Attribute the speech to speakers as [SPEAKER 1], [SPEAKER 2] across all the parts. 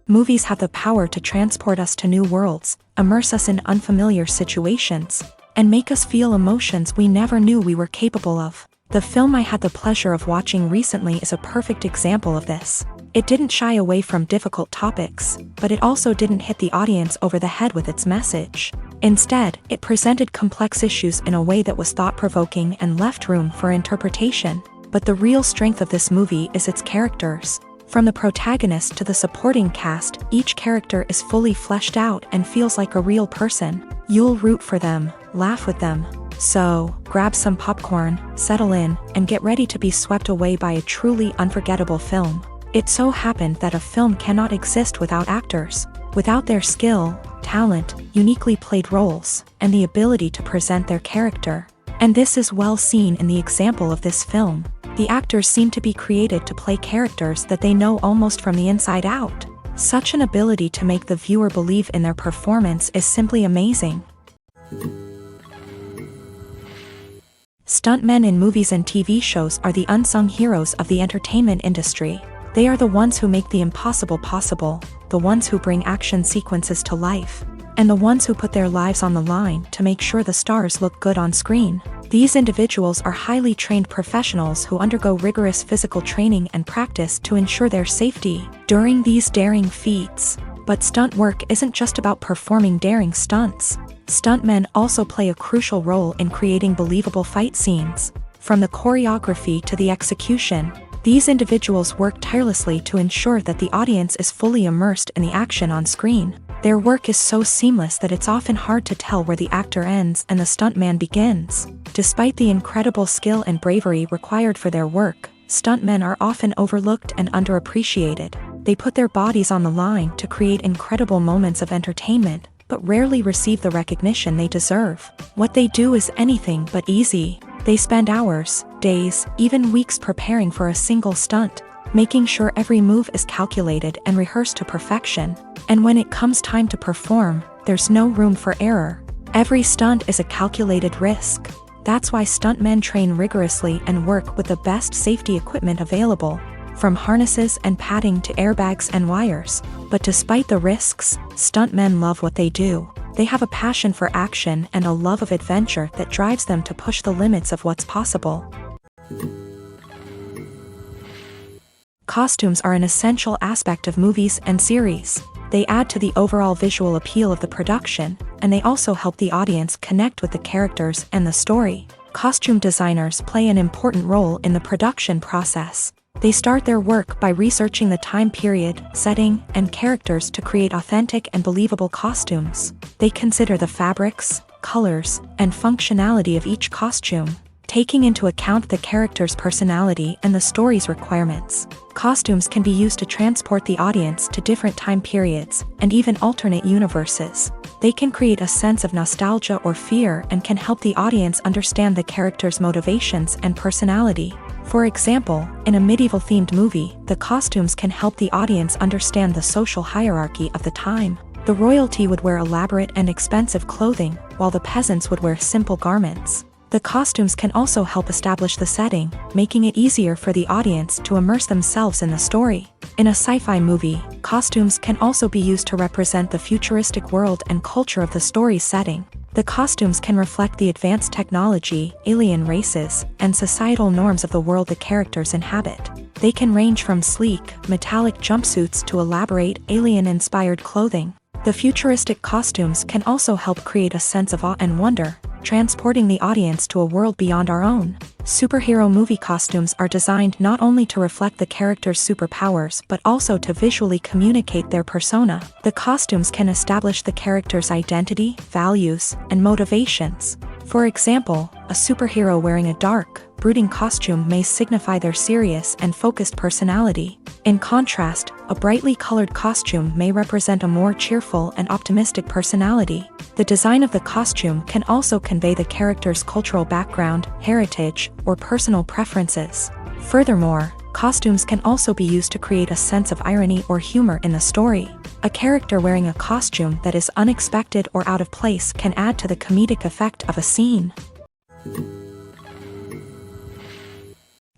[SPEAKER 1] Movies have the power to transport us to new worlds, immerse us in unfamiliar situations, and make us feel emotions we never knew we were capable of. The film I had the pleasure of watching recently is a perfect example of this. It didn't shy away from difficult topics, but it also didn't hit the audience over the head with its message. Instead, it presented complex issues in a way that was thought-provoking and left room for interpretation. But the real strength of this movie is its characters. From the protagonist to the supporting cast, each character is fully fleshed out and feels like a real person. You'll root for them, laugh with them. So, grab some popcorn, settle in, and get ready to be swept away by a truly unforgettable film. It so happened that a film cannot exist without actors. Without their skill, talent, uniquely played roles, and the ability to present their character. And this is well seen in the example of this film. The actors seem to be created to play characters that they know almost from the inside out. Such an ability to make the viewer believe in their performance is simply amazing. Stuntmen in movies and TV shows are the unsung heroes of the entertainment industry. They are the ones who make the impossible possible, the ones who bring action sequences to life, and the ones who put their lives on the line to make sure the stars look good on screen. These individuals are highly trained professionals who undergo rigorous physical training and practice to ensure their safety during these daring feats. But stunt work isn't just about performing daring stunts. Stuntmen also play a crucial role in creating believable fight scenes. From the choreography to the execution, these individuals work tirelessly to ensure that the audience is fully immersed in the action on screen. Their work is so seamless that it's often hard to tell where the actor ends and the stuntman begins. Despite the incredible skill and bravery required for their work, stuntmen are often overlooked and underappreciated. They put their bodies on the line to create incredible moments of entertainment, but rarely receive the recognition they deserve. What they do is anything but easy. They spend hours, days, even weeks preparing for a single stunt, making sure every move is calculated and rehearsed to perfection. And when it comes time to perform, there's no room for error. Every stunt is a calculated risk. That's why stuntmen train rigorously and work with the best safety equipment available, from harnesses and padding to airbags and wires. But despite the risks, stuntmen love what they do. They have a passion for action and a love of adventure that drives them to push the limits of what's possible. Costumes are an essential aspect of movies and series. They add to the overall visual appeal of the production, and they also help the audience connect with the characters and the story. Costume designers play an important role in the production process. They start their work by researching the time period, setting, and characters to create authentic and believable costumes. They consider the fabrics, colors, and functionality of each costume, taking into account the character's personality and the story's requirements. Costumes can be used to transport the audience to different time periods and even alternate universes. They can create a sense of nostalgia or fear and can help the audience understand the character's motivations and personality. For example, in a medieval-themed movie, the costumes can help the audience understand the social hierarchy of the time. The royalty would wear elaborate and expensive clothing, while the peasants would wear simple garments. The costumes can also help establish the setting, making it easier for the audience to immerse themselves in the story. In a sci-fi movie, costumes can also be used to represent the futuristic world and culture of the story's setting. The costumes can reflect the advanced technology, alien races, and societal norms of the world the characters inhabit. They can range from sleek, metallic jumpsuits to elaborate, alien-inspired clothing. The futuristic costumes can also help create a sense of awe and wonder, transporting the audience to a world beyond our own. Superhero movie costumes are designed not only to reflect the character's superpowers but also to visually communicate their persona. The costumes can establish the character's identity, values, and motivations. For example, a superhero wearing a dark, brooding costume may signify their serious and focused personality. In contrast, a brightly colored costume may represent a more cheerful and optimistic personality. The design of the costume can also convey the character's cultural background, heritage, or personal preferences. Furthermore, costumes can also be used to create a sense of irony or humor in the story. A character wearing a costume that is unexpected or out of place can add to the comedic effect of a scene.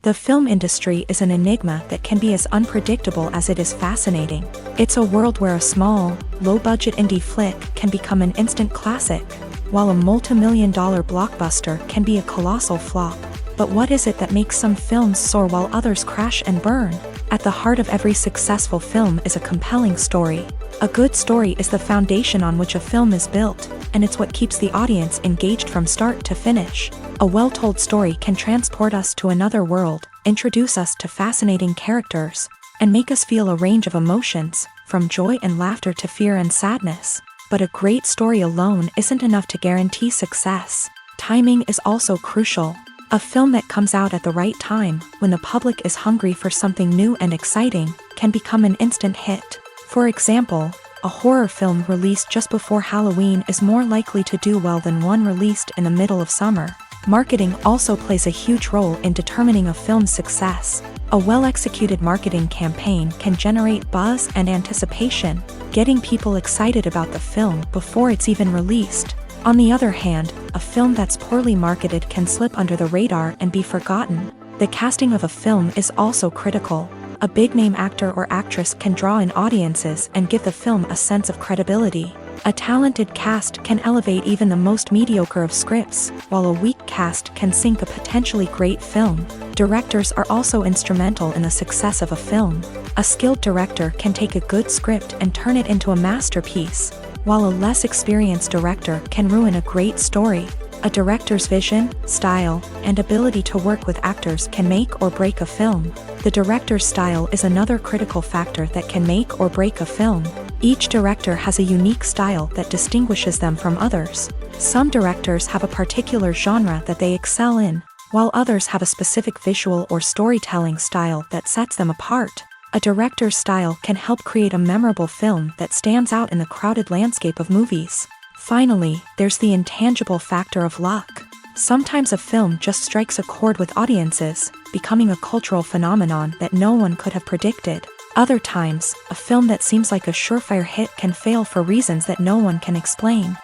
[SPEAKER 1] The film industry is an enigma that can be as unpredictable as it is fascinating. It's a world where a small, low-budget indie flick can become an instant classic, while a multi-million-dollar blockbuster can be a colossal flop. But what is it that makes some films soar while others crash and burn? At the heart of every successful film is a compelling story. A good story is the foundation on which a film is built, and it's what keeps the audience engaged from start to finish. A well-told story can transport us to another world, introduce us to fascinating characters, and make us feel a range of emotions, from joy and laughter to fear and sadness. But a great story alone isn't enough to guarantee success. Timing is also crucial. A film that comes out at the right time, when the public is hungry for something new and exciting, can become an instant hit. For example, a horror film released just before Halloween is more likely to do well than one released in the middle of summer. Marketing also plays a huge role in determining a film's success. A well-executed marketing campaign can generate buzz and anticipation, getting people excited about the film before it's even released. On the other hand, a film that's poorly marketed can slip under the radar and be forgotten. The casting of a film is also critical. A big-name actor or actress can draw in audiences and give the film a sense of credibility. A talented cast can elevate even the most mediocre of scripts, while a weak cast can sink a potentially great film. Directors are also instrumental in the success of a film. A skilled director can take a good script and turn it into a masterpiece, while a less experienced director can ruin a great story. A director's vision, style, and ability to work with actors can make or break a film. The director's style is another critical factor that can make or break a film. Each director has a unique style that distinguishes them from others. Some directors have a particular genre that they excel in, while others have a specific visual or storytelling style that sets them apart. A director's style can help create a memorable film that stands out in the crowded landscape of movies. Finally, there's the intangible factor of luck. Sometimes a film just strikes a chord with audiences, becoming a cultural phenomenon that no one could have predicted. Other times, a film that seems like a surefire hit can fail for reasons that no one can explain.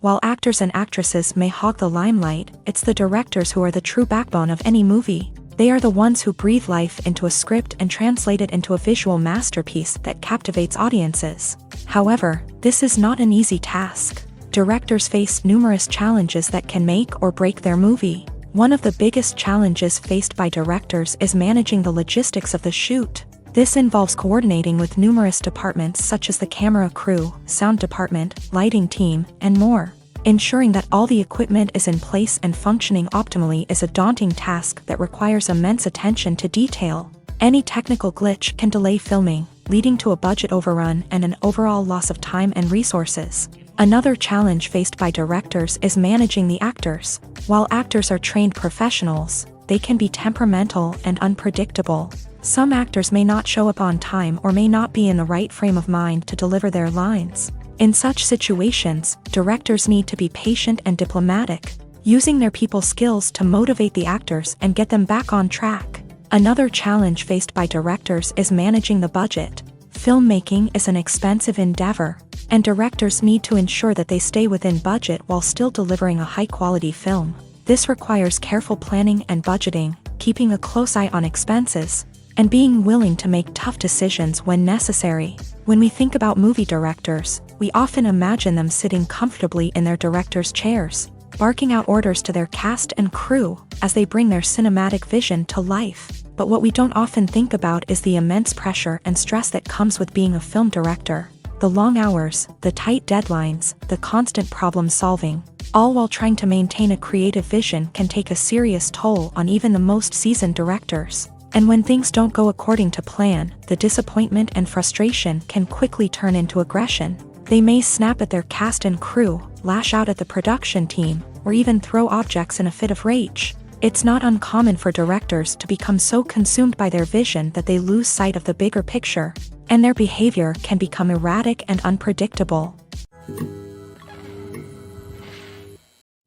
[SPEAKER 1] While actors and actresses may hog the limelight, it's the directors who are the true backbone of any movie. They are the ones who breathe life into a script and translate it into a visual masterpiece that captivates audiences. However, this is not an easy task. Directors face numerous challenges that can make or break their movie. One of the biggest challenges faced by directors is managing the logistics of the shoot. This involves coordinating with numerous departments such as the camera crew, sound department, lighting team, and more. Ensuring that all the equipment is in place and functioning optimally is a daunting task that requires immense attention to detail. Any technical glitch can delay filming, leading to a budget overrun and an overall loss of time and resources. Another challenge faced by directors is managing the actors. While actors are trained professionals, they can be temperamental and unpredictable. Some actors may not show up on time or may not be in the right frame of mind to deliver their lines. In such situations, directors need to be patient and diplomatic, using their people skills to motivate the actors and get them back on track. Another challenge faced by directors is managing the budget. Filmmaking is an expensive endeavor, and directors need to ensure that they stay within budget while still delivering a high-quality film. This requires careful planning and budgeting, keeping a close eye on expenses, and being willing to make tough decisions when necessary. When we think about movie directors, we often imagine them sitting comfortably in their director's chairs, barking out orders to their cast and crew as they bring their cinematic vision to life. But what we don't often think about is the immense pressure and stress that comes with being a film director. The long hours, the tight deadlines, the constant problem solving, all while trying to maintain a creative vision can take a serious toll on even the most seasoned directors. And when things don't go according to plan, the disappointment and frustration can quickly turn into aggression. They may snap at their cast and crew, lash out at the production team, or even throw objects in a fit of rage. It's not uncommon for directors to become so consumed by their vision that they lose sight of the bigger picture, and their behavior can become erratic and unpredictable.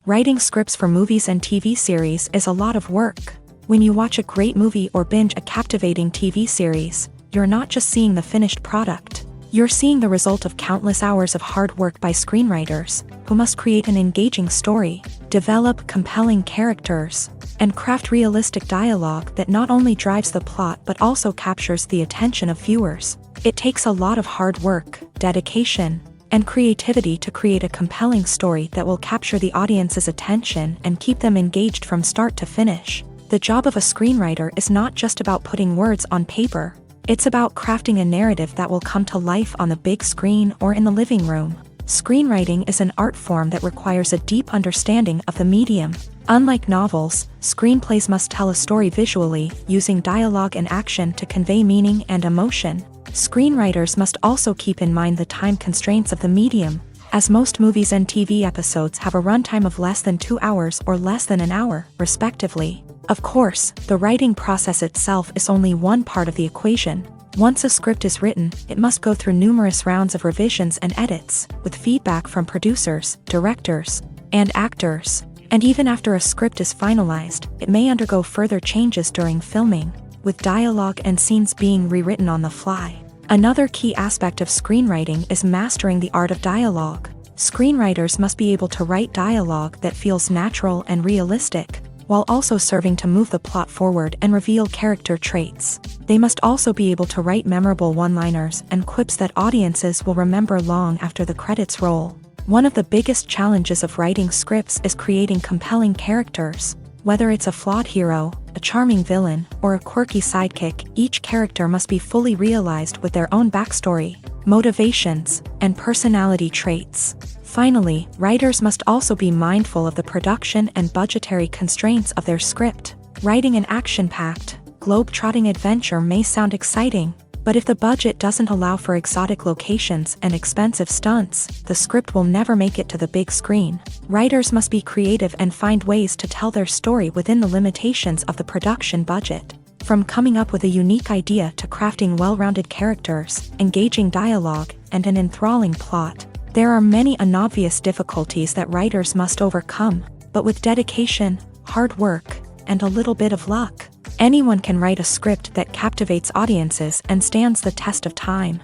[SPEAKER 1] Writing scripts for movies and TV series is a lot of work. When you watch a great movie or binge a captivating TV series, you're not just seeing the finished product. You're seeing the result of countless hours of hard work by screenwriters, who must create an engaging story, develop compelling characters, and craft realistic dialogue that not only drives the plot but also captures the attention of viewers. It takes a lot of hard work, dedication, and creativity to create a compelling story that will capture the audience's attention and keep them engaged from start to finish. The job of a screenwriter is not just about putting words on paper. It's about crafting a narrative that will come to life on the big screen or in the living room. Screenwriting is an art form that requires a deep understanding of the medium. Unlike novels, screenplays must tell a story visually, using dialogue and action to convey meaning and emotion. Screenwriters must also keep in mind the time constraints of the medium, as most movies and TV episodes have a runtime of less than 2 hours or less than an hour, respectively. Of course, the writing process itself is only one part of the equation. Once a script is written, it must go through numerous rounds of revisions and edits, with feedback from producers, directors, and actors. And even after a script is finalized, it may undergo further changes during filming, with dialogue and scenes being rewritten on the fly. Another key aspect of screenwriting is mastering the art of dialogue. Screenwriters must be able to write dialogue that feels natural and realistic, while also serving to move the plot forward and reveal character traits. They must also be able to write memorable one-liners and quips that audiences will remember long after the credits roll. One of the biggest challenges of writing scripts is creating compelling characters. Whether it's a flawed hero, a charming villain, or a quirky sidekick, each character must be fully realized with their own backstory, motivations, and personality traits. Finally, writers must also be mindful of the production and budgetary constraints of their script. Writing an action-packed, globe-trotting adventure may sound exciting, but if the budget doesn't allow for exotic locations and expensive stunts, the script will never make it to the big screen. Writers must be creative and find ways to tell their story within the limitations of the production budget. From coming up with a unique idea to crafting well-rounded characters, engaging dialogue, and an enthralling plot, there are many unobvious difficulties that writers must overcome, but with dedication, hard work, and a little bit of luck, anyone can write a script that captivates audiences and stands the test of time.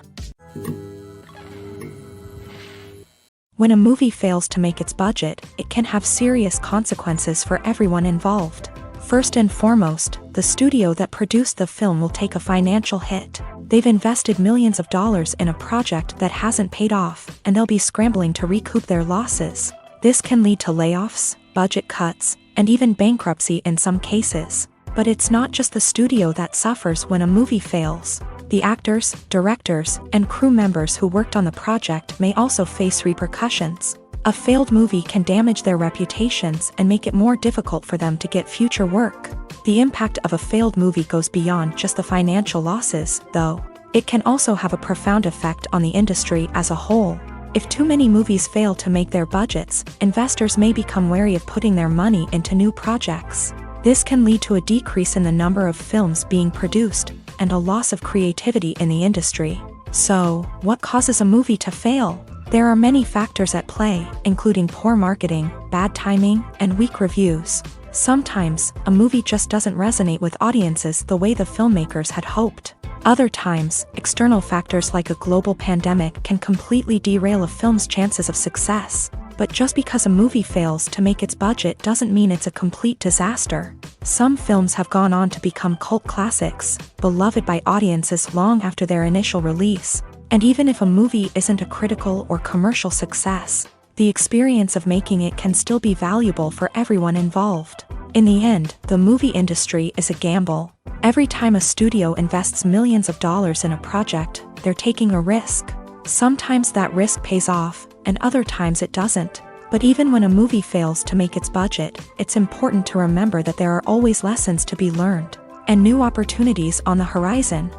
[SPEAKER 1] When a movie fails to make its budget, it can have serious consequences for everyone involved. First and foremost, the studio that produced the film will take a financial hit. They've invested millions of dollars in a project that hasn't paid off, and they'll be scrambling to recoup their losses. This can lead to layoffs, budget cuts, and even bankruptcy in some cases. But it's not just the studio that suffers when a movie fails. The actors, directors, and crew members who worked on the project may also face repercussions. A failed movie can damage their reputations and make it more difficult for them to get future work. The impact of a failed movie goes beyond just the financial losses, though. It can also have a profound effect on the industry as a whole. If too many movies fail to make their budgets, investors may become wary of putting their money into new projects. This can lead to a decrease in the number of films being produced, and a loss of creativity in the industry. So, what causes a movie to fail? There are many factors at play, including poor marketing, bad timing, and weak reviews. Sometimes, a movie just doesn't resonate with audiences the way the filmmakers had hoped. Other times, external factors like a global pandemic can completely derail a film's chances of success. But just because a movie fails to make its budget doesn't mean it's a complete disaster. Some films have gone on to become cult classics, beloved by audiences long after their initial release. And even if a movie isn't a critical or commercial success, the experience of making it can still be valuable for everyone involved. In the end, the movie industry is a gamble. Every time a studio invests millions of dollars in a project, they're taking a risk. Sometimes that risk pays off, and other times it doesn't. But even when a movie fails to make its budget, it's important to remember that there are always lessons to be learned, and new opportunities on the horizon.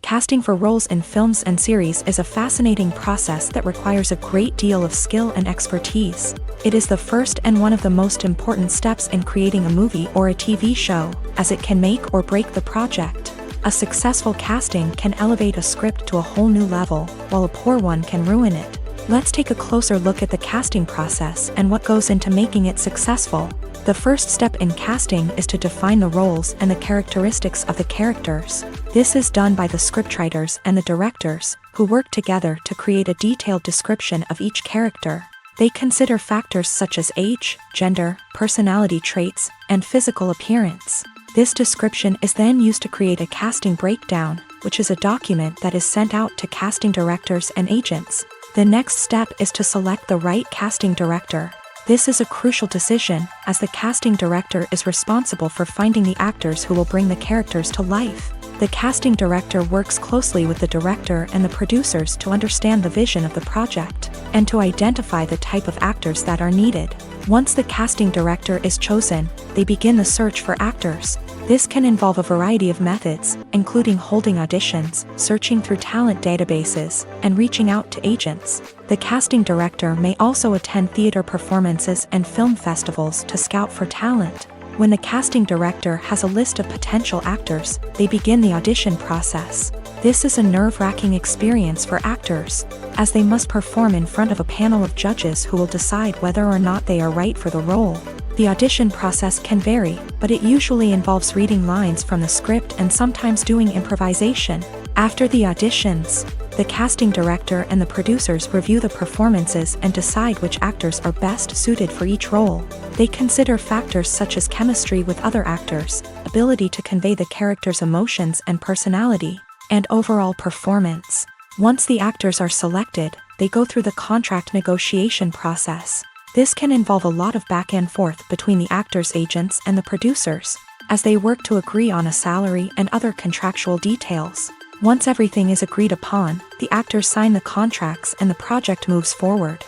[SPEAKER 1] Casting for roles in films and series is a fascinating process that requires a great deal of skill and expertise. It is the first and one of the most important steps in creating a movie or a TV show, as it can make or break the project. A successful casting can elevate a script to a whole new level, while a poor one can ruin it. Let's take a closer look at the casting process and what goes into making it successful. The first step in casting is to define the roles and the characteristics of the characters. This is done by the scriptwriters and the directors, who work together to create a detailed description of each character. They consider factors such as age, gender, personality traits, and physical appearance. This description is then used to create a casting breakdown, which is a document that is sent out to casting directors and agents. The next step is to select the right casting director. This is a crucial decision, as the casting director is responsible for finding the actors who will bring the characters to life. The casting director works closely with the director and the producers to understand the vision of the project, and to identify the type of actors that are needed. Once the casting director is chosen, they begin the search for actors. This can involve a variety of methods, including holding auditions, searching through talent databases, and reaching out to agents. The casting director may also attend theater performances and film festivals to scout for talent. When the casting director has a list of potential actors, they begin the audition process. This is a nerve-wracking experience for actors, as they must perform in front of a panel of judges who will decide whether or not they are right for the role. The audition process can vary, but it usually involves reading lines from the script and sometimes doing improvisation. After the auditions, the casting director and the producers review the performances and decide which actors are best suited for each role. They consider factors such as chemistry with other actors, ability to convey the character's emotions and personality, and overall performance. Once the actors are selected, they go through the contract negotiation process. This can involve a lot of back and forth between the actors' agents and the producers, as they work to agree on a salary and other contractual details. Once everything is agreed upon, the actors sign the contracts and the project moves forward.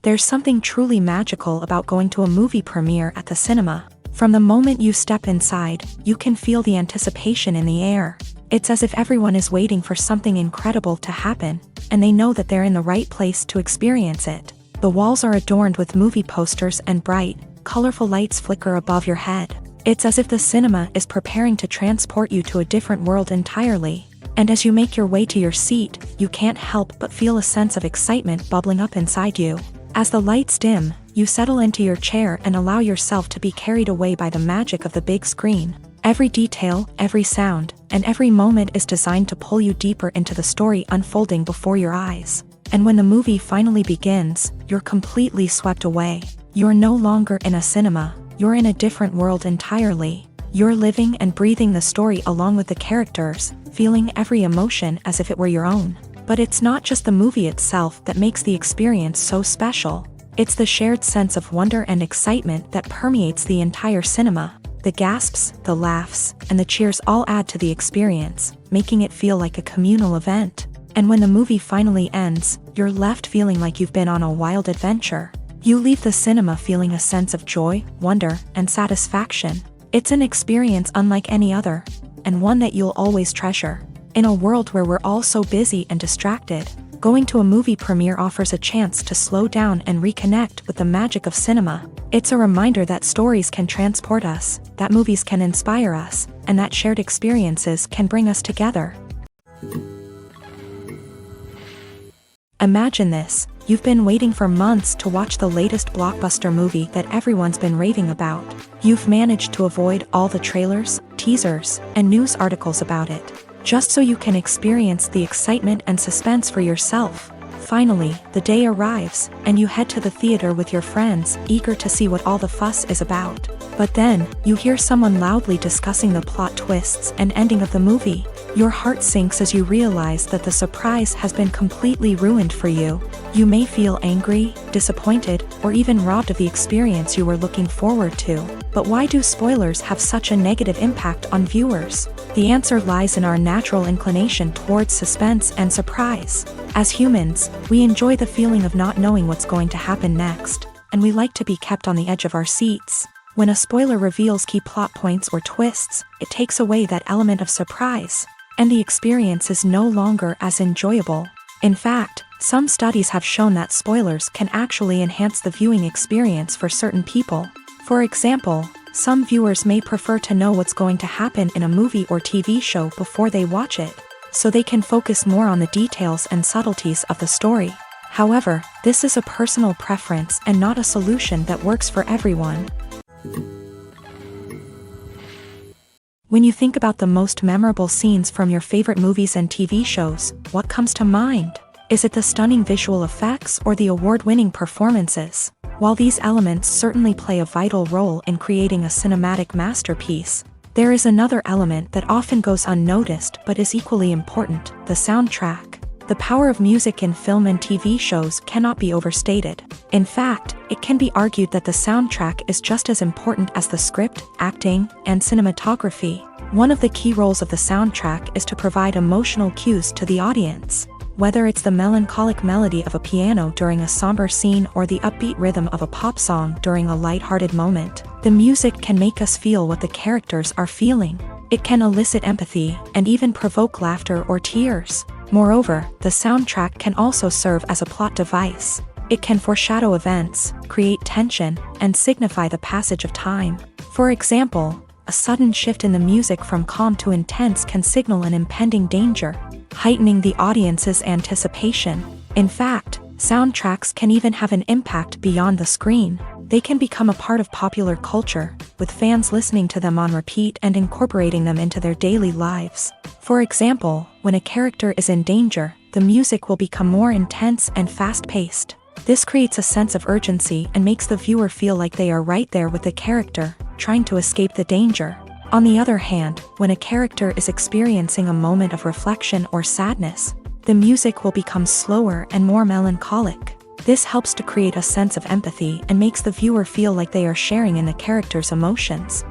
[SPEAKER 1] There's something truly magical about going to a movie premiere at the cinema. From the moment you step inside, you can feel the anticipation in the air. It's as if everyone is waiting for something incredible to happen, and they know that they're in the right place to experience it. The walls are adorned with movie posters and bright, colorful lights flicker above your head. It's as if the cinema is preparing to transport you to a different world entirely. And as you make your way to your seat, you can't help but feel a sense of excitement bubbling up inside you. As the lights dim, you settle into your chair and allow yourself to be carried away by the magic of the big screen. Every detail, every sound, and every moment is designed to pull you deeper into the story unfolding before your eyes. And when the movie finally begins, you're completely swept away. You're no longer in a cinema, you're in a different world entirely. You're living and breathing the story along with the characters, feeling every emotion as if it were your own. But it's not just the movie itself that makes the experience so special. It's the shared sense of wonder and excitement that permeates the entire cinema. The gasps, the laughs, and the cheers all add to the experience, making it feel like a communal event. And when the movie finally ends, you're left feeling like you've been on a wild adventure. You leave the cinema feeling a sense of joy, wonder, and satisfaction. It's an experience unlike any other, and one that you'll always treasure. In a world where we're all so busy and distracted, going to a movie premiere offers a chance to slow down and reconnect with the magic of cinema. It's a reminder that stories can transport us, that movies can inspire us, and that shared experiences can bring us together. Imagine this: you've been waiting for months to watch the latest blockbuster movie that everyone's been raving about. You've managed to avoid all the trailers, teasers, and news articles about it, just so you can experience the excitement and suspense for yourself. Finally, the day arrives, and you head to the theater with your friends, eager to see what all the fuss is about. But then, you hear someone loudly discussing the plot twists and ending of the movie. Your heart sinks as you realize that the surprise has been completely ruined for you. You may feel angry, disappointed, or even robbed of the experience you were looking forward to. But why do spoilers have such a negative impact on viewers? The answer lies in our natural inclination towards suspense and surprise. As humans, we enjoy the feeling of not knowing what's going to happen next, and we like to be kept on the edge of our seats. When a spoiler reveals key plot points or twists, it takes away that element of surprise, and the experience is no longer as enjoyable. In fact, some studies have shown that spoilers can actually enhance the viewing experience for certain people. For example, some viewers may prefer to know what's going to happen in a movie or TV show before they watch it, so they can focus more on the details and subtleties of the story. However, this is a personal preference and not a solution that works for everyone. When you think about the most memorable scenes from your favorite movies and TV shows, what comes to mind? Is it the stunning visual effects or the award-winning performances? While these elements certainly play a vital role in creating a cinematic masterpiece, there is another element that often goes unnoticed but is equally important: the soundtrack. The power of music in film and TV shows cannot be overstated. In fact, it can be argued that the soundtrack is just as important as the script, acting, and cinematography. One of the key roles of the soundtrack is to provide emotional cues to the audience. Whether it's the melancholic melody of a piano during a somber scene or the upbeat rhythm of a pop song during a lighthearted moment, the music can make us feel what the characters are feeling. It can elicit empathy and even provoke laughter or tears. Moreover, the soundtrack can also serve as a plot device. It can foreshadow events, create tension, and signify the passage of time. For example, a sudden shift in the music from calm to intense can signal an impending danger, heightening the audience's anticipation. In fact, soundtracks can even have an impact beyond the screen. They can become a part of popular culture, with fans listening to them on repeat and incorporating them into their daily lives. For example, when a character is in danger, the music will become more intense and fast-paced. This creates a sense of urgency and makes the viewer feel like they are right there with the character, trying to escape the danger. On the other hand, when a character is experiencing a moment of reflection or sadness, the music will become slower and more melancholic. This helps to create a sense of empathy and makes the viewer feel like they are sharing in the character's emotions.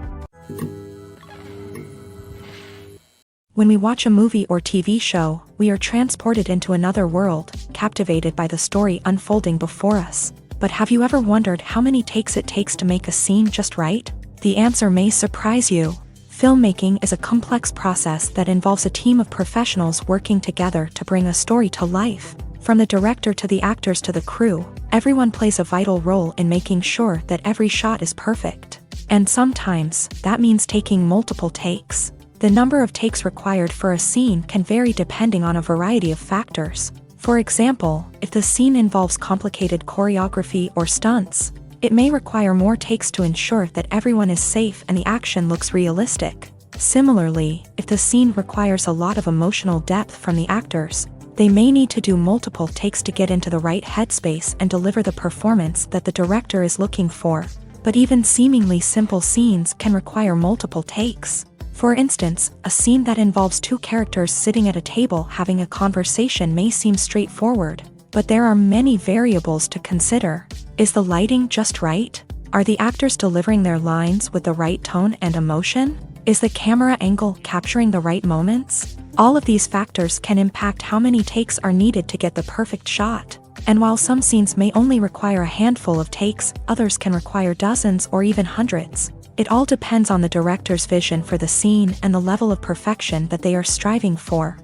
[SPEAKER 1] When we watch a movie or TV show, we are transported into another world, captivated by the story unfolding before us. But have you ever wondered how many takes it takes to make a scene just right? The answer may surprise you. Filmmaking is a complex process that involves a team of professionals working together to bring a story to life. From the director to the actors to the crew, everyone plays a vital role in making sure that every shot is perfect. And sometimes, that means taking multiple takes. The number of takes required for a scene can vary depending on a variety of factors. For example, if the scene involves complicated choreography or stunts, it may require more takes to ensure that everyone is safe and the action looks realistic. Similarly, if the scene requires a lot of emotional depth from the actors, they may need to do multiple takes to get into the right headspace and deliver the performance that the director is looking for. But even seemingly simple scenes can require multiple takes. For instance, a scene that involves two characters sitting at a table having a conversation may seem straightforward, but there are many variables to consider. Is the lighting just right? Are the actors delivering their lines with the right tone and emotion? Is the camera angle capturing the right moments? All of these factors can impact how many takes are needed to get the perfect shot. And while some scenes may only require a handful of takes, others can require dozens or even hundreds. It all depends on the director's vision for the scene and the level of perfection that they are striving for.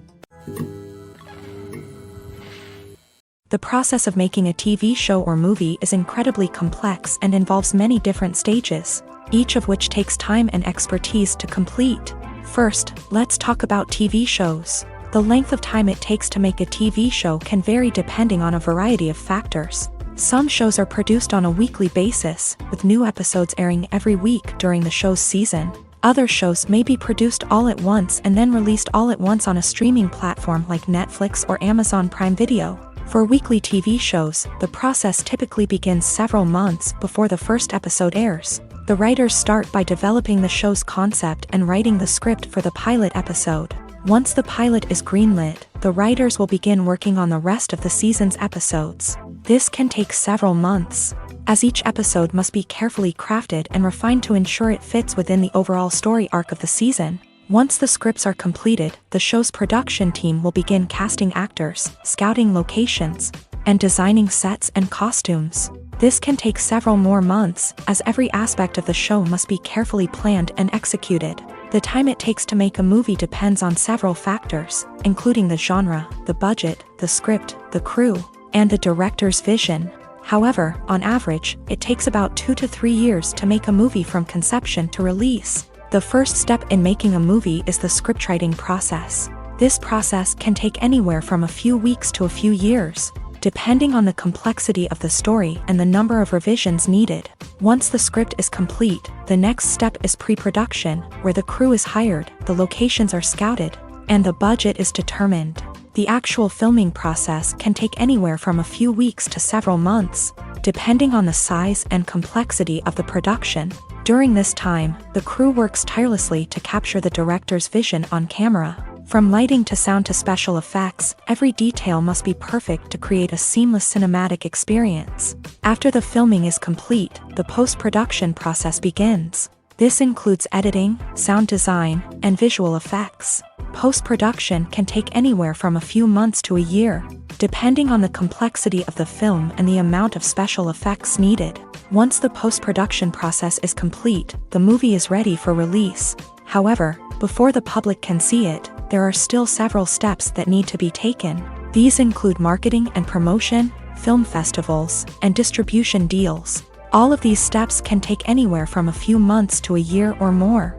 [SPEAKER 1] The process of making a TV show or movie is incredibly complex and involves many different stages, each of which takes time and expertise to complete. First, let's talk about TV shows. The length of time it takes to make a TV show can vary depending on a variety of factors. Some shows are produced on a weekly basis, with new episodes airing every week during the show's season. Other shows may be produced all at once and then released all at once on a streaming platform like Netflix or Amazon Prime Video. For weekly TV shows, the process typically begins several months before the first episode airs. The writers start by developing the show's concept and writing the script for the pilot episode. Once the pilot is greenlit, the writers will begin working on the rest of the season's episodes. This can take several months, as each episode must be carefully crafted and refined to ensure it fits within the overall story arc of the season. Once the scripts are completed, the show's production team will begin casting actors, scouting locations, and designing sets and costumes. This can take several more months, as every aspect of the show must be carefully planned and executed. The time it takes to make a movie depends on several factors, including the genre, the budget, the script, the crew, and the director's vision. However, on average, it takes about 2 to 3 years to make a movie from conception to release. The first step in making a movie is the scriptwriting process. This process can take anywhere from a few weeks to a few years. depending on the complexity of the story and the number of revisions needed. Once the script is complete, the next step is pre-production, where the crew is hired, the locations are scouted, and the budget is determined. The actual filming process can take anywhere from a few weeks to several months, depending on the size and complexity of the production. During this time, the crew works tirelessly to capture the director's vision on camera. From lighting to sound to special effects, every detail must be perfect to create a seamless cinematic experience. After the filming is complete, the post-production process begins. This includes editing, sound design, and visual effects. Post-production can take anywhere from a few months to a year, depending on the complexity of the film and the amount of special effects needed. Once the post-production process is complete, the movie is ready for release. However, before the public can see it, there are still several steps that need to be taken. These include marketing and promotion, film festivals, and distribution deals. All of these steps can take anywhere from a few months to a year or more.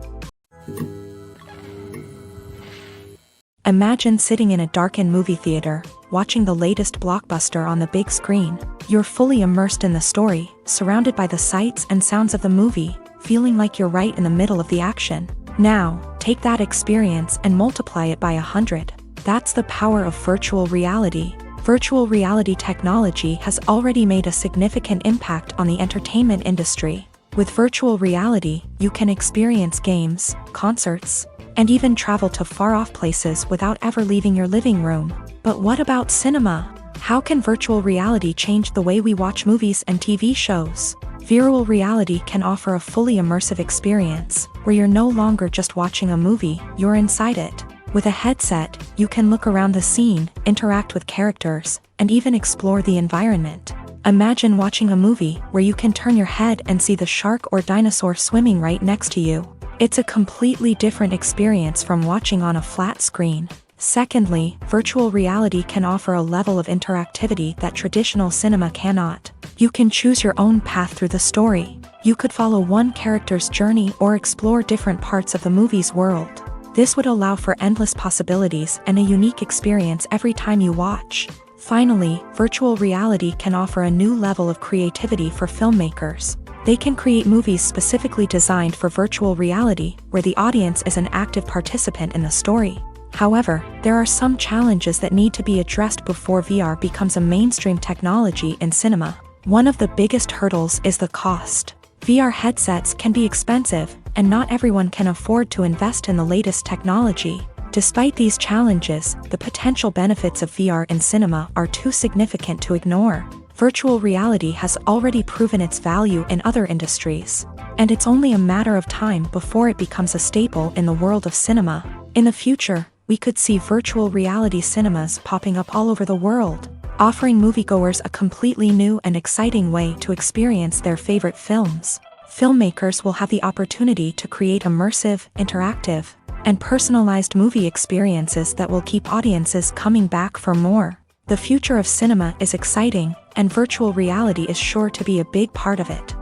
[SPEAKER 1] Imagine sitting in a darkened movie theater, watching the latest blockbuster on the big screen. You're fully immersed in the story, surrounded by the sights and sounds of the movie, feeling like you're right in the middle of the action. Now, take that experience and multiply it by 100. That's the power of virtual reality. Virtual reality technology has already made a significant impact on the entertainment industry. With virtual reality, you can experience games, concerts, and even travel to far-off places without ever leaving your living room. But what about cinema? How can virtual reality change the way we watch movies and TV shows? Virtual reality can offer a fully immersive experience, where you're no longer just watching a movie, you're inside it. With a headset, you can look around the scene, interact with characters, and even explore the environment. Imagine watching a movie where you can turn your head and see the shark or dinosaur swimming right next to you. It's a completely different experience from watching on a flat screen. Secondly, virtual reality can offer a level of interactivity that traditional cinema cannot. You can choose your own path through the story. You could follow one character's journey or explore different parts of the movie's world. This would allow for endless possibilities and a unique experience every time you watch. Finally, virtual reality can offer a new level of creativity for filmmakers. They can create movies specifically designed for virtual reality, where the audience is an active participant in the story. However, there are some challenges that need to be addressed before VR becomes a mainstream technology in cinema. One of the biggest hurdles is the cost. VR headsets can be expensive, and not everyone can afford to invest in the latest technology. Despite these challenges, the potential benefits of VR in cinema are too significant to ignore. Virtual reality has already proven its value in other industries, and it's only a matter of time before it becomes a staple in the world of cinema. In the future, we could see virtual reality cinemas popping up all over the world, offering moviegoers a completely new and exciting way to experience their favorite films. Filmmakers will have the opportunity to create immersive, interactive, and personalized movie experiences that will keep audiences coming back for more. The future of cinema is exciting, and virtual reality is sure to be a big part of it.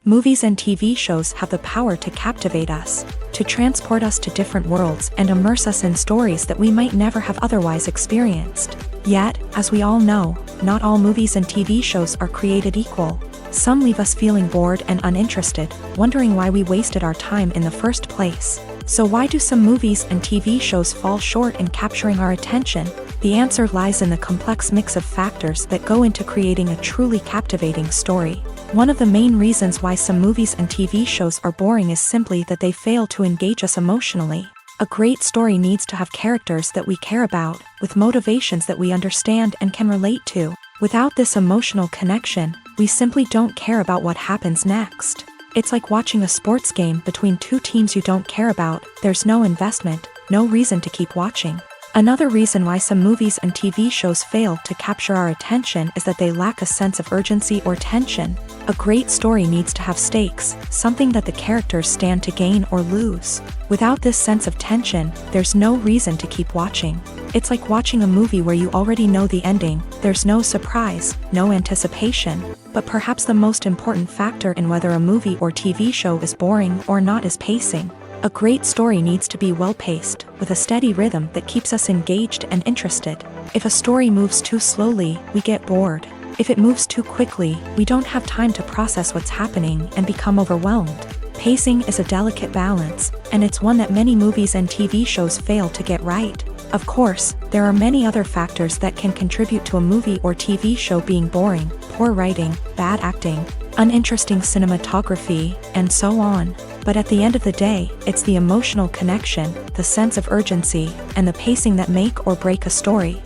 [SPEAKER 1] Movies and TV shows have the power to captivate us, to transport us to different worlds and immerse us in stories that we might never have otherwise experienced. Yet, as we all know, not all movies and TV shows are created equal. Some leave us feeling bored and uninterested, wondering why we wasted our time in the first place. So why do some movies and TV shows fall short in capturing our attention? The answer lies in the complex mix of factors that go into creating a truly captivating story. One of the main reasons why some movies and TV shows are boring is simply that they fail to engage us emotionally. A great story needs to have characters that we care about, with motivations that we understand and can relate to. Without this emotional connection, we simply don't care about what happens next. It's like watching a sports game between two teams you don't care about. There's no investment, no reason to keep watching. Another reason why some movies and TV shows fail to capture our attention is that they lack a sense of urgency or tension. A great story needs to have stakes, something that the characters stand to gain or lose. Without this sense of tension, there's no reason to keep watching. It's like watching a movie where you already know the ending. There's no surprise, no anticipation. But perhaps the most important factor in whether a movie or TV show is boring or not is pacing. A great story needs to be well-paced, with a steady rhythm that keeps us engaged and interested. If a story moves too slowly, we get bored. If it moves too quickly, we don't have time to process what's happening and become overwhelmed. Pacing is a delicate balance, and it's one that many movies and TV shows fail to get right. Of course, there are many other factors that can contribute to a movie or TV show being boring: poor writing, bad acting, uninteresting cinematography, and so on. But at the end of the day, it's the emotional connection, the sense of urgency, and the pacing that make or break a story.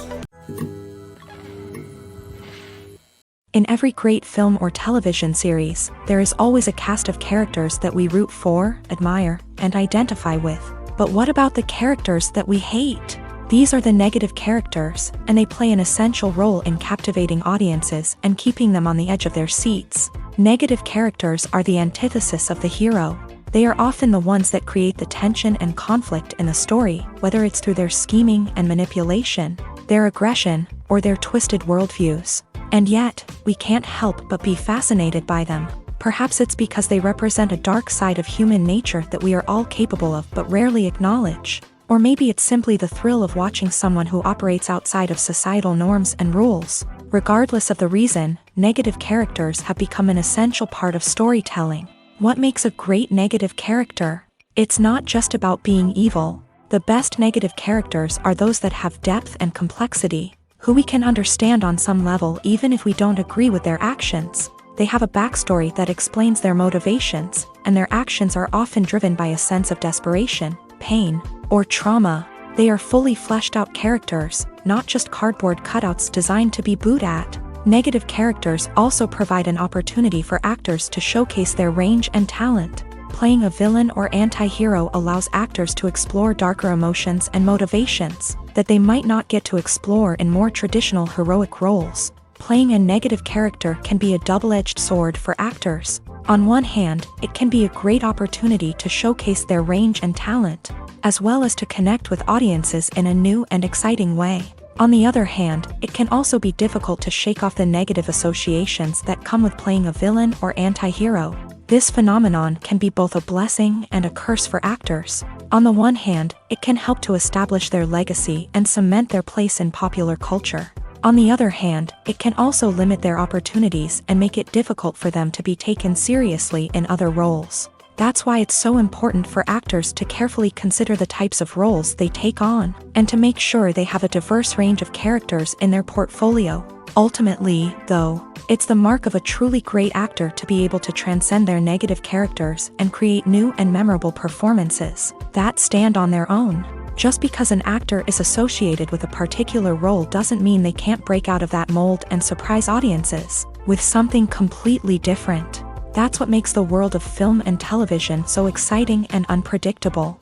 [SPEAKER 1] In every great film or television series, there is always a cast of characters that we root for, admire, and identify with. But what about the characters that we hate? These are the negative characters, and they play an essential role in captivating audiences and keeping them on the edge of their seats. Negative characters are the antithesis of the hero. They are often the ones that create the tension and conflict in the story, whether it's through their scheming and manipulation, their aggression, or their twisted worldviews. And yet, we can't help but be fascinated by them. Perhaps it's because they represent a dark side of human nature that we are all capable of but rarely acknowledge. Or maybe it's simply the thrill of watching someone who operates outside of societal norms and rules. Regardless of the reason, negative characters have become an essential part of storytelling. What makes a great negative character? It's not just about being evil. The best negative characters are those that have depth and complexity, who we can understand on some level even if we don't agree with their actions. They have a backstory that explains their motivations, and their actions are often driven by a sense of desperation, pain, or trauma. They are fully fleshed out characters, not just cardboard cutouts designed to be booed at. Negative characters also provide an opportunity for actors to showcase their range and talent. Playing a villain or anti-hero allows actors to explore darker emotions and motivations that they might not get to explore in more traditional heroic roles. Playing a negative character can be a double-edged sword for actors. On one hand, it can be a great opportunity to showcase their range and talent, as well as to connect with audiences in a new and exciting way. On the other hand, it can also be difficult to shake off the negative associations that come with playing a villain or anti-hero. This phenomenon can be both a blessing and a curse for actors. On the one hand, it can help to establish their legacy and cement their place in popular culture. On the other hand, it can also limit their opportunities and make it difficult for them to be taken seriously in other roles. That's why it's so important for actors to carefully consider the types of roles they take on, and to make sure they have a diverse range of characters in their portfolio. Ultimately, though, it's the mark of a truly great actor to be able to transcend their negative characters and create new and memorable performances that stand on their own. Just because an actor is associated with a particular role doesn't mean they can't break out of that mold and surprise audiences with something completely different. That's what makes the world of film and television so exciting and unpredictable.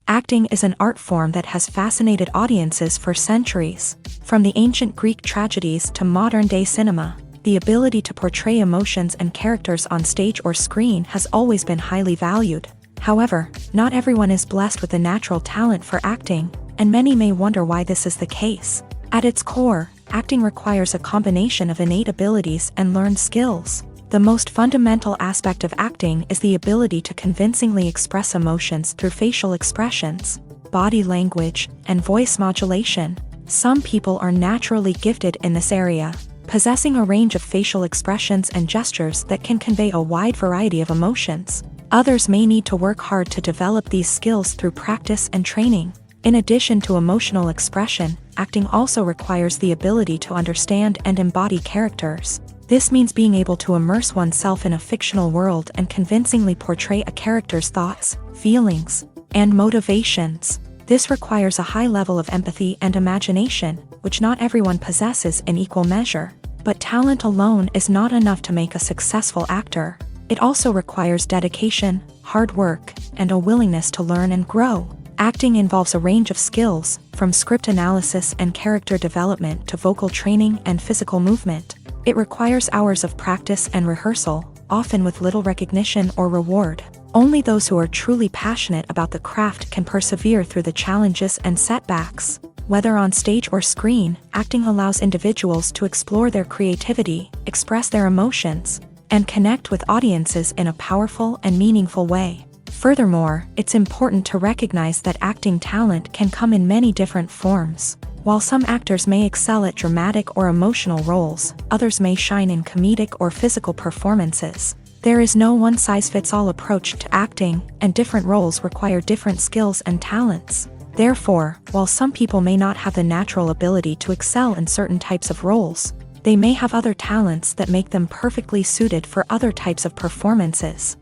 [SPEAKER 1] Acting is an art form that has fascinated audiences for centuries. From the ancient Greek tragedies to modern-day cinema, the ability to portray emotions and characters on stage or screen has always been highly valued. However, not everyone is blessed with a natural talent for acting, and many may wonder why this is the case. At its core, acting requires a combination of innate abilities and learned skills. The most fundamental aspect of acting is the ability to convincingly express emotions through facial expressions, body language, and voice modulation. Some people are naturally gifted in this area, possessing a range of facial expressions and gestures that can convey a wide variety of emotions. Others may need to work hard to develop these skills through practice and training. In addition to emotional expression, acting also requires the ability to understand and embody characters. This means being able to immerse oneself in a fictional world and convincingly portray a character's thoughts, feelings, and motivations. This requires a high level of empathy and imagination, which not everyone possesses in equal measure. But talent alone is not enough to make a successful actor. It also requires dedication, hard work, and a willingness to learn and grow. Acting involves a range of skills, from script analysis and character development to vocal training and physical movement. It requires hours of practice and rehearsal, often with little recognition or reward. Only those who are truly passionate about the craft can persevere through the challenges and setbacks. Whether on stage or screen, acting allows individuals to explore their creativity, express their emotions, and connect with audiences in a powerful and meaningful way. Furthermore, it's important to recognize that acting talent can come in many different forms. While some actors may excel at dramatic or emotional roles, others may shine in comedic or physical performances. There is no one-size-fits-all approach to acting, and different roles require different skills and talents. Therefore, while some people may not have the natural ability to excel in certain types of roles, they may have other talents that make them perfectly suited for other types of performances.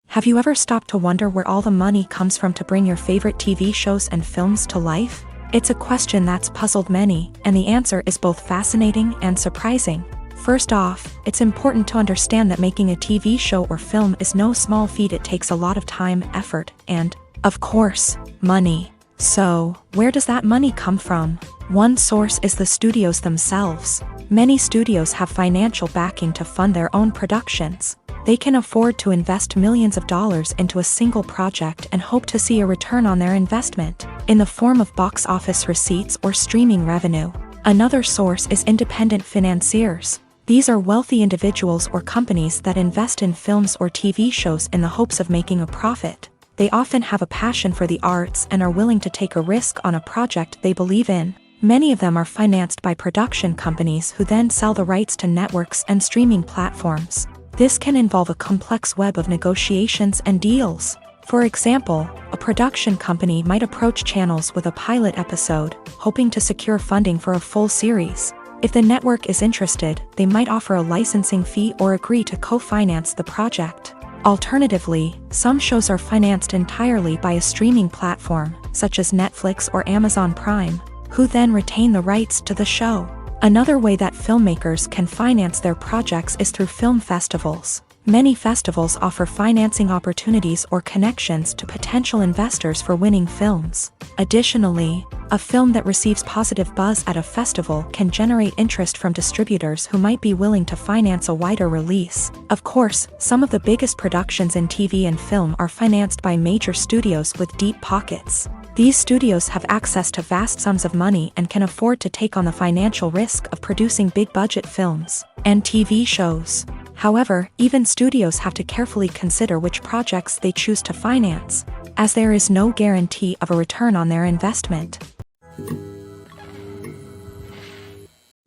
[SPEAKER 1] Have you ever stopped to wonder where all the money comes from to bring your favorite TV shows and films to life? It's a question that's puzzled many, and the answer is both fascinating and surprising. First off, it's important to understand that making a TV show or film is no small feat. It takes a lot of time, effort, and, of course, money. So, where does that money come from? One source is the studios themselves. Many studios have financial backing to fund their own productions. They can afford to invest millions of dollars into a single project and hope to see a return on their investment, in the form of box office receipts or streaming revenue. Another source is independent financiers. These are wealthy individuals or companies that invest in films or TV shows in the hopes of making a profit. They often have a passion for the arts and are willing to take a risk on a project they believe in. Many of them are financed by production companies who then sell the rights to networks and streaming platforms. This can involve a complex web of negotiations and deals. For example, a production company might approach channels with a pilot episode, hoping to secure funding for a full series. If the network is interested, they might offer a licensing fee or agree to co-finance the project. Alternatively, some shows are financed entirely by a streaming platform, such as Netflix or Amazon Prime, who then retain the rights to the show. Another way that filmmakers can finance their projects is through film festivals. Many festivals offer financing opportunities or connections to potential investors for winning films. Additionally, a film that receives positive buzz at a festival can generate interest from distributors who might be willing to finance a wider release. Of course, some of the biggest productions in TV and film are financed by major studios with deep pockets. These studios have access to vast sums of money and can afford to take on the financial risk of producing big-budget films and TV shows. However, even studios have to carefully consider which projects they choose to finance, as there is no guarantee of a return on their investment.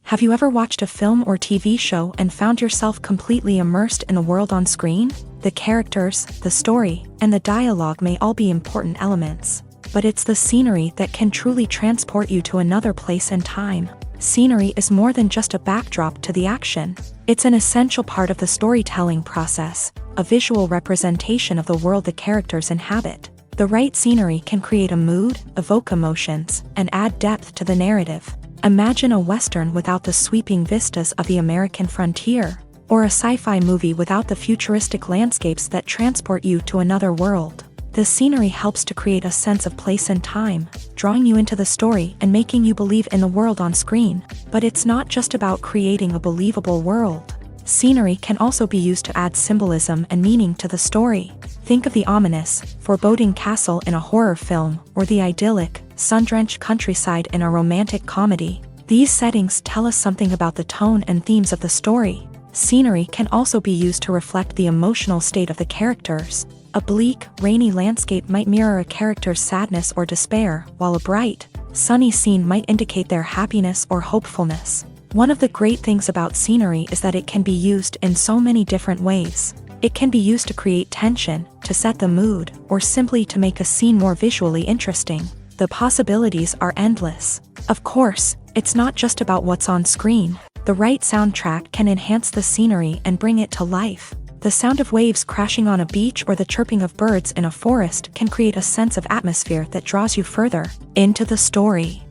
[SPEAKER 1] Have you ever watched a film or TV show and found yourself completely immersed in the world on screen? The characters, the story, and the dialogue may all be important elements, but it's the scenery that can truly transport you to another place and time. Scenery is more than just a backdrop to the action. It's an essential part of the storytelling process, a visual representation of the world the characters inhabit. The right scenery can create a mood, evoke emotions, and add depth to the narrative. Imagine a Western without the sweeping vistas of the American frontier, or a sci-fi movie without the futuristic landscapes that transport you to another world. The scenery helps to create a sense of place and time, drawing you into the story and making you believe in the world on screen. But it's not just about creating a believable world. Scenery can also be used to add symbolism and meaning to the story. Think of the ominous, foreboding castle in a horror film, or the idyllic, sun-drenched countryside in a romantic comedy. These settings tell us something about the tone and themes of the story. Scenery can also be used to reflect the emotional state of the characters. A bleak, rainy landscape might mirror a character's sadness or despair, while a bright, sunny scene might indicate their happiness or hopefulness. One of the great things about scenery is that it can be used in so many different ways. It can be used to create tension, to set the mood, or simply to make a scene more visually interesting. The possibilities are endless. Of course, it's not just about what's on screen. The right soundtrack can enhance the scenery and bring it to life. The sound of waves crashing on a beach or the chirping of birds in a forest can create a sense of atmosphere that draws you further into the story.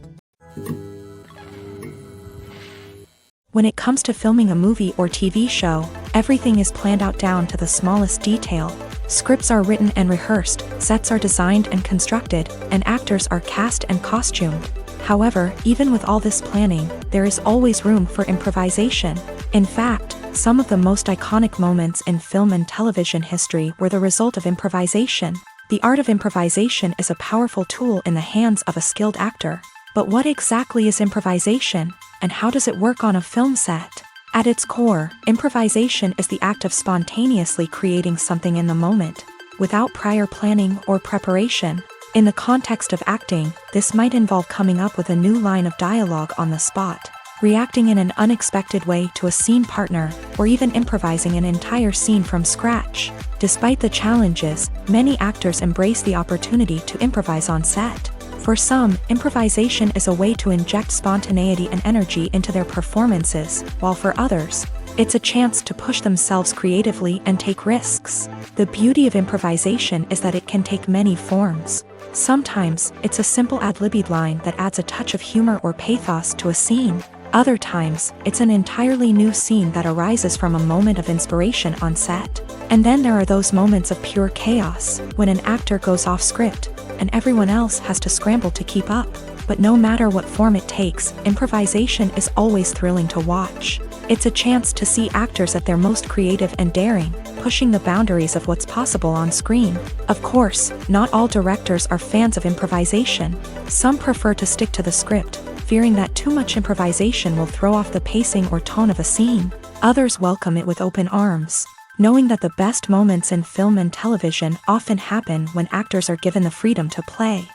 [SPEAKER 1] When it comes to filming a movie or TV show, everything is planned out down to the smallest detail. Scripts are written and rehearsed, sets are designed and constructed, and actors are cast and costumed. However, even with all this planning, there is always room for improvisation. In fact, some of the most iconic moments in film and television history were the result of improvisation. The art of improvisation is a powerful tool in the hands of a skilled actor. But what exactly is improvisation? and how does it work on a film set? At its core, improvisation is the act of spontaneously creating something in the moment, without prior planning or preparation. In the context of acting, this might involve coming up with a new line of dialogue on the spot, reacting in an unexpected way to a scene partner, or even improvising an entire scene from scratch. Despite the challenges, many actors embrace the opportunity to improvise on set. For some, improvisation is a way to inject spontaneity and energy into their performances, while for others, it's a chance to push themselves creatively and take risks. The beauty of improvisation is that it can take many forms. Sometimes, it's a simple ad-libbed line that adds a touch of humor or pathos to a scene. Other times, it's an entirely new scene that arises from a moment of inspiration on set. And then there are those moments of pure chaos, when an actor goes off script, and everyone else has to scramble to keep up. But no matter what form it takes, improvisation is always thrilling to watch. It's a chance to see actors at their most creative and daring, pushing the boundaries of what's possible on screen. Of course, not all directors are fans of improvisation. Some prefer to stick to the script, fearing that too much improvisation will throw off the pacing or tone of a scene. Others welcome it with open arms, knowing that the best moments in film and television often happen when actors are given the freedom to play.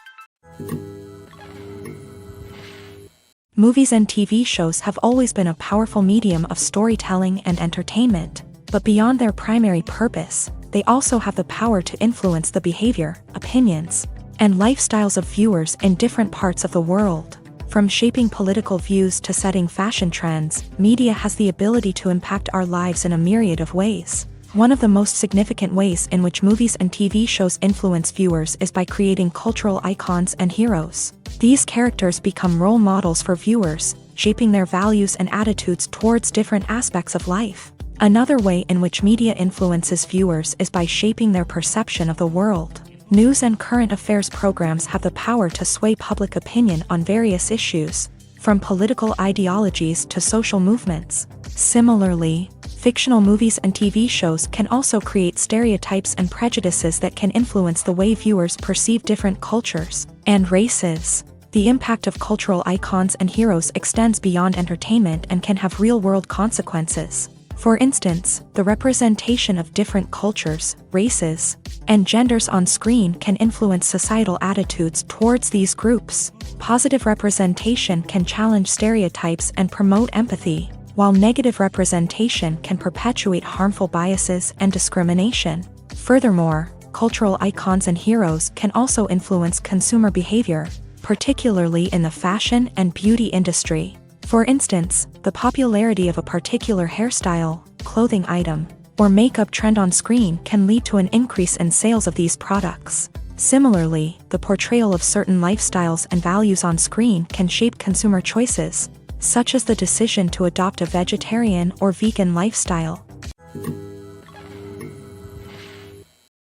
[SPEAKER 1] Movies and TV shows have always been a powerful medium of storytelling and entertainment, but beyond their primary purpose, they also have the power to influence the behavior, opinions, and lifestyles of viewers in different parts of the world. From shaping political views to setting fashion trends, media has the ability to impact our lives in a myriad of ways. One of the most significant ways in which movies and TV shows influence viewers is by creating cultural icons and heroes. These characters become role models for viewers, shaping their values and attitudes towards different aspects of life. Another way in which media influences viewers is by shaping their perception of the world. News and current affairs programs have the power to sway public opinion on various issues, from political ideologies to social movements. Similarly, fictional movies and TV shows can also create stereotypes and prejudices that can influence the way viewers perceive different cultures and races. The impact of cultural icons and heroes extends beyond entertainment and can have real-world consequences. For instance, the representation of different cultures, races, and genders on screen can influence societal attitudes towards these groups. Positive representation can challenge stereotypes and promote empathy, while negative representation can perpetuate harmful biases and discrimination. Furthermore, cultural icons and heroes can also influence consumer behavior, particularly in the fashion and beauty industry. For instance, the popularity of a particular hairstyle, clothing item, or makeup trend on screen can lead to an increase in sales of these products. Similarly, the portrayal of certain lifestyles and values on screen can shape consumer choices, such as the decision to adopt a vegetarian or vegan lifestyle.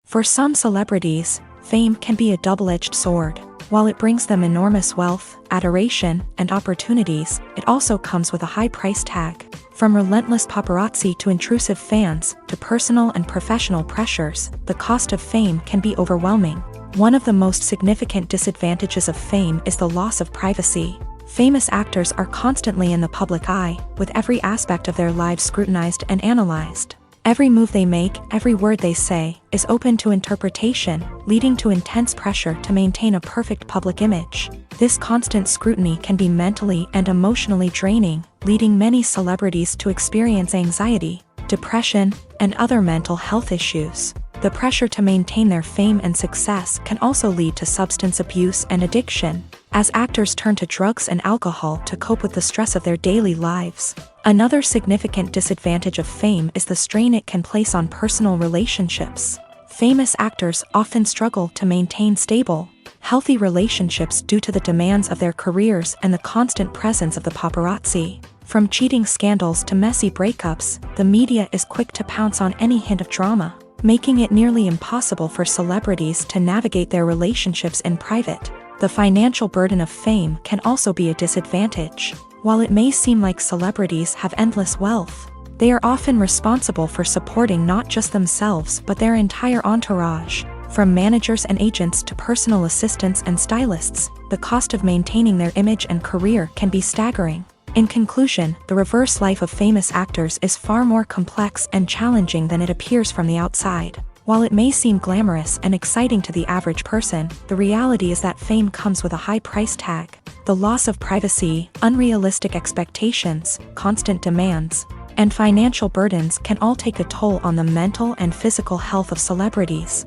[SPEAKER 1] For some celebrities, fame can be a double-edged sword. While it brings them enormous wealth, adoration, and opportunities, it also comes with a high price tag. From relentless paparazzi to intrusive fans, to personal and professional pressures, the cost of fame can be overwhelming. One of the most significant disadvantages of fame is the loss of privacy. Famous actors are constantly in the public eye, with every aspect of their lives scrutinized and analyzed. Every move they make, every word they say, is open to interpretation, leading to intense pressure to maintain a perfect public image. This constant scrutiny can be mentally and emotionally draining, leading many celebrities to experience anxiety, depression, and other mental health issues. The pressure to maintain their fame and success can also lead to substance abuse and addiction, as actors turn to drugs and alcohol to cope with the stress of their daily lives. Another significant disadvantage of fame is the strain it can place on personal relationships. Famous actors often struggle to maintain stable, healthy relationships due to the demands of their careers and the constant presence of the paparazzi. From cheating scandals to messy breakups, the media is quick to pounce on any hint of drama, making it nearly impossible for celebrities to navigate their relationships in private. The financial burden of fame can also be a disadvantage. While it may seem like celebrities have endless wealth, they are often responsible for supporting not just themselves but their entire entourage. From managers and agents to personal assistants and stylists, the cost of maintaining their image and career can be staggering. In conclusion, the reverse life of famous actors is far more complex and challenging than it appears from the outside. While it may seem glamorous and exciting to the average person, the reality is that fame comes with a high price tag. The loss of privacy, unrealistic expectations, constant demands, and financial burdens can all take a toll on the mental and physical health of celebrities.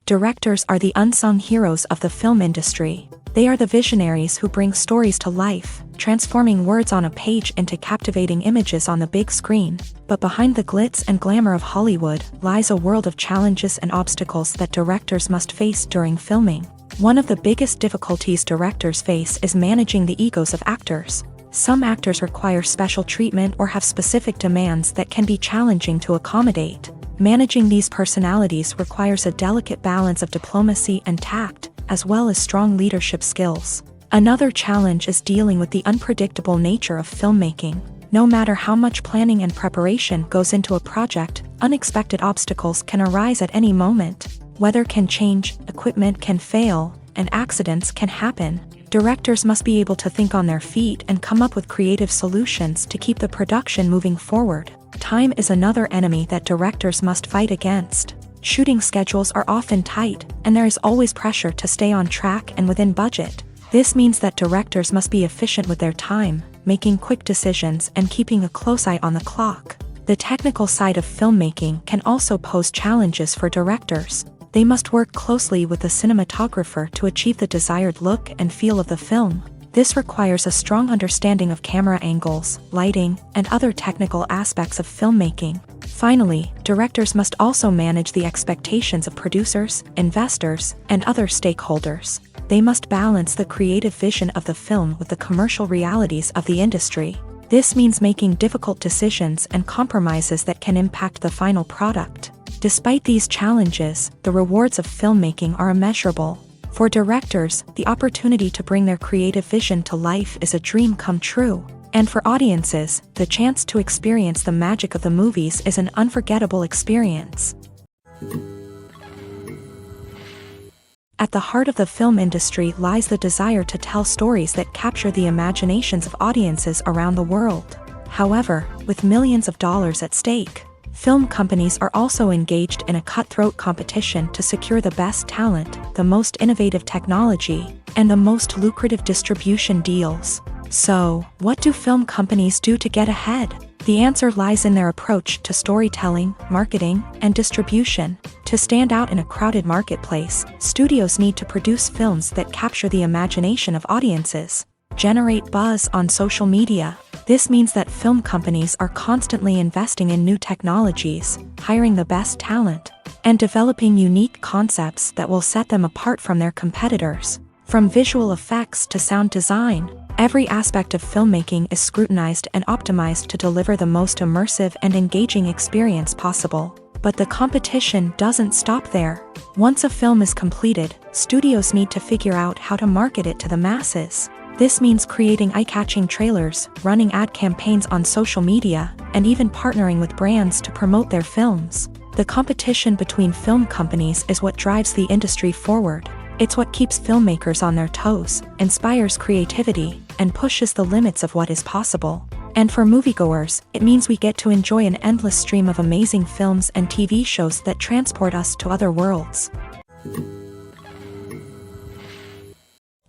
[SPEAKER 1] Directors are the unsung heroes of the film industry. They are the visionaries who bring stories to life, transforming words on a page into captivating images on the big screen. But behind the glitz and glamour of Hollywood lies a world of challenges and obstacles that directors must face during filming. One of the biggest difficulties directors face is managing the egos of actors. Some actors require special treatment or have specific demands that can be challenging to accommodate. Managing these personalities requires a delicate balance of diplomacy and tact, as well as strong leadership skills. Another challenge is dealing with the unpredictable nature of filmmaking. No matter how much planning and preparation goes into a project, unexpected obstacles can arise at any moment. Weather can change, equipment can fail, and accidents can happen. Directors must be able to think on their feet and come up with creative solutions to keep the production moving forward. Time is another enemy that directors must fight against. Shooting schedules are often tight, and there is always pressure to stay on track and within budget. This means that directors must be efficient with their time, making quick decisions and keeping a close eye on the clock. The technical side of filmmaking can also pose challenges for directors. They must work closely with the cinematographer to achieve the desired look and feel of the film. This requires a strong understanding of camera angles, lighting, and other technical aspects of filmmaking. Finally, directors must also manage the expectations of producers, investors, and other stakeholders. They must balance the creative vision of the film with the commercial realities of the industry. This means making difficult decisions and compromises that can impact the final product. Despite these challenges, the rewards of filmmaking are immeasurable. For directors, the opportunity to bring their creative vision to life is a dream come true. And for audiences, the chance to experience the magic of the movies is an unforgettable experience. At the heart of the film industry lies the desire to tell stories that capture the imaginations of audiences around the world. However, with millions of dollars at stake, film companies are also engaged in a cutthroat competition to secure the best talent, the most innovative technology, and the most lucrative distribution deals. So, what do film companies do to get ahead? The answer lies in their approach to storytelling, marketing, and distribution. To stand out in a crowded marketplace, studios need to produce films that capture the imagination of audiences, generate buzz on social media. This means that film companies are constantly investing in new technologies, hiring the best talent, and developing unique concepts that will set them apart from their competitors. From visual effects to sound design, every aspect of filmmaking is scrutinized and optimized to deliver the most immersive and engaging experience possible. But the competition doesn't stop there. Once a film is completed, studios need to figure out how to market it to the masses. This means creating eye-catching trailers, running ad campaigns on social media, and even partnering with brands to promote their films. The competition between film companies is what drives the industry forward. It's what keeps filmmakers on their toes, inspires creativity, and pushes the limits of what is possible. And for moviegoers, it means we get to enjoy an endless stream of amazing films and TV shows that transport us to other worlds.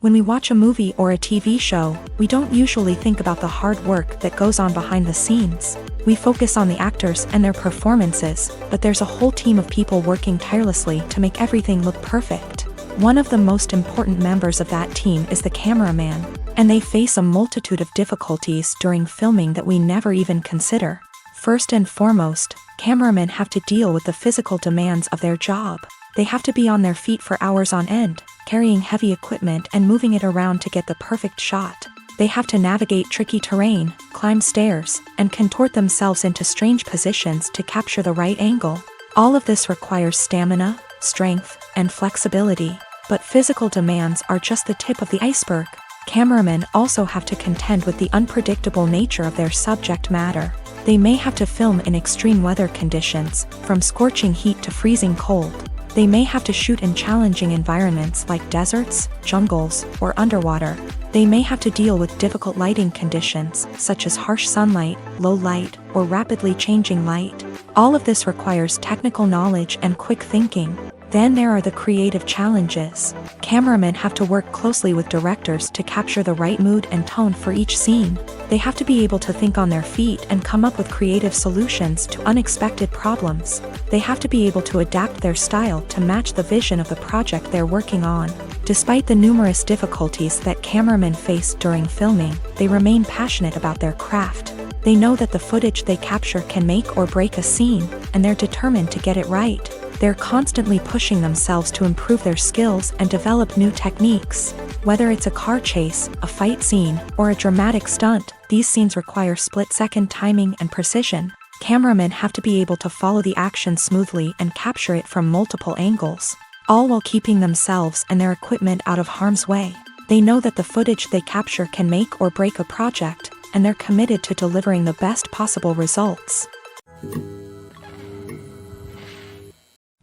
[SPEAKER 1] When we watch a movie or a TV show, we don't usually think about the hard work that goes on behind the scenes. We focus on the actors and their performances, but there's a whole team of people working tirelessly to make everything look perfect. One of the most important members of that team is the cameraman, and they face a multitude of difficulties during filming that we never even consider. First and foremost, cameramen have to deal with the physical demands of their job. They have to be on their feet for hours on end, carrying heavy equipment and moving it around to get the perfect shot. They have to navigate tricky terrain, climb stairs, and contort themselves into strange positions to capture the right angle. All of this requires stamina, strength, and flexibility. But physical demands are just the tip of the iceberg. Cameramen also have to contend with the unpredictable nature of their subject matter. They may have to film in extreme weather conditions, from scorching heat to freezing cold. They may have to shoot in challenging environments like deserts, jungles, or underwater. They may have to deal with difficult lighting conditions, such as harsh sunlight, low light, or rapidly changing light. All of this requires technical knowledge and quick thinking. Then there are the creative challenges. Cameramen have to work closely with directors to capture the right mood and tone for each scene. They have to be able to think on their feet and come up with creative solutions to unexpected problems. They have to be able to adapt their style to match the vision of the project they're working on. Despite the numerous difficulties that cameramen face during filming, they remain passionate about their craft. They know that the footage they capture can make or break a scene, and they're determined to get it right. They're constantly pushing themselves to improve their skills and develop new techniques. Whether it's a car chase, a fight scene, or a dramatic stunt, these scenes require split-second timing and precision. Cameramen have to be able to follow the action smoothly and capture it from multiple angles, all while keeping themselves and their equipment out of harm's way. They know that the footage they capture can make or break a project, and they're committed to delivering the best possible results.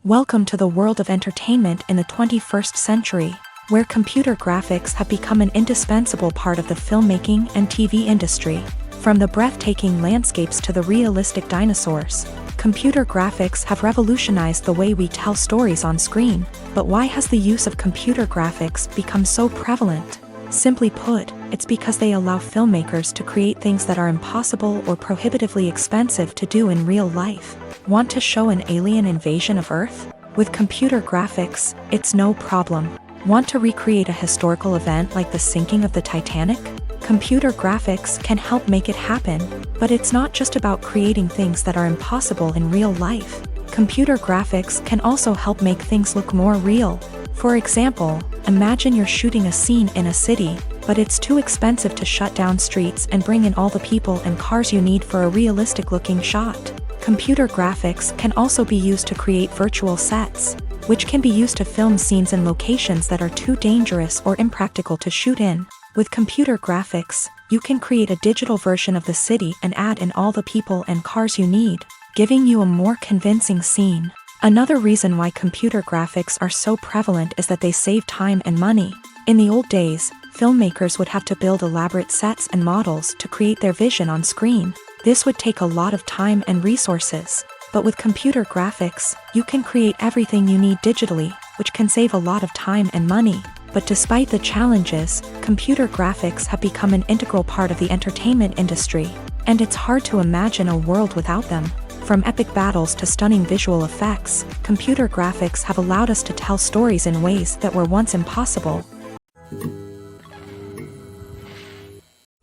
[SPEAKER 1] Welcome to the world of entertainment in the 21st century, where computer graphics have become an indispensable part of the filmmaking and TV industry. From the breathtaking landscapes to the realistic dinosaurs, computer graphics have revolutionized the way we tell stories on screen. But why has the use of computer graphics become so prevalent? Simply put, it's because they allow filmmakers to create things that are impossible or prohibitively expensive to do in real life. Want to show an alien invasion of Earth? With computer graphics, it's no problem. Want to recreate a historical event like the sinking of the Titanic? Computer graphics can help make it happen, but it's not just about creating things that are impossible in real life. Computer graphics can also help make things look more real. For example, imagine you're shooting a scene in a city, but it's too expensive to shut down streets and bring in all the people and cars you need for a realistic-looking shot. Computer graphics can also be used to create virtual sets, which can be used to film scenes in locations that are too dangerous or impractical to shoot in. With computer graphics, you can create a digital version of the city and add in all the people and cars you need, giving you a more convincing scene. Another reason why computer graphics are so prevalent is that they save time and money. In the old days, filmmakers would have to build elaborate sets and models to create their vision on screen. This would take a lot of time and resources. But with computer graphics, you can create everything you need digitally, which can save a lot of time and money. But despite the challenges, computer graphics have become an integral part of the entertainment industry, and it's hard to imagine a world without them. From epic battles to stunning visual effects, computer graphics have allowed us to tell stories in ways that were once impossible.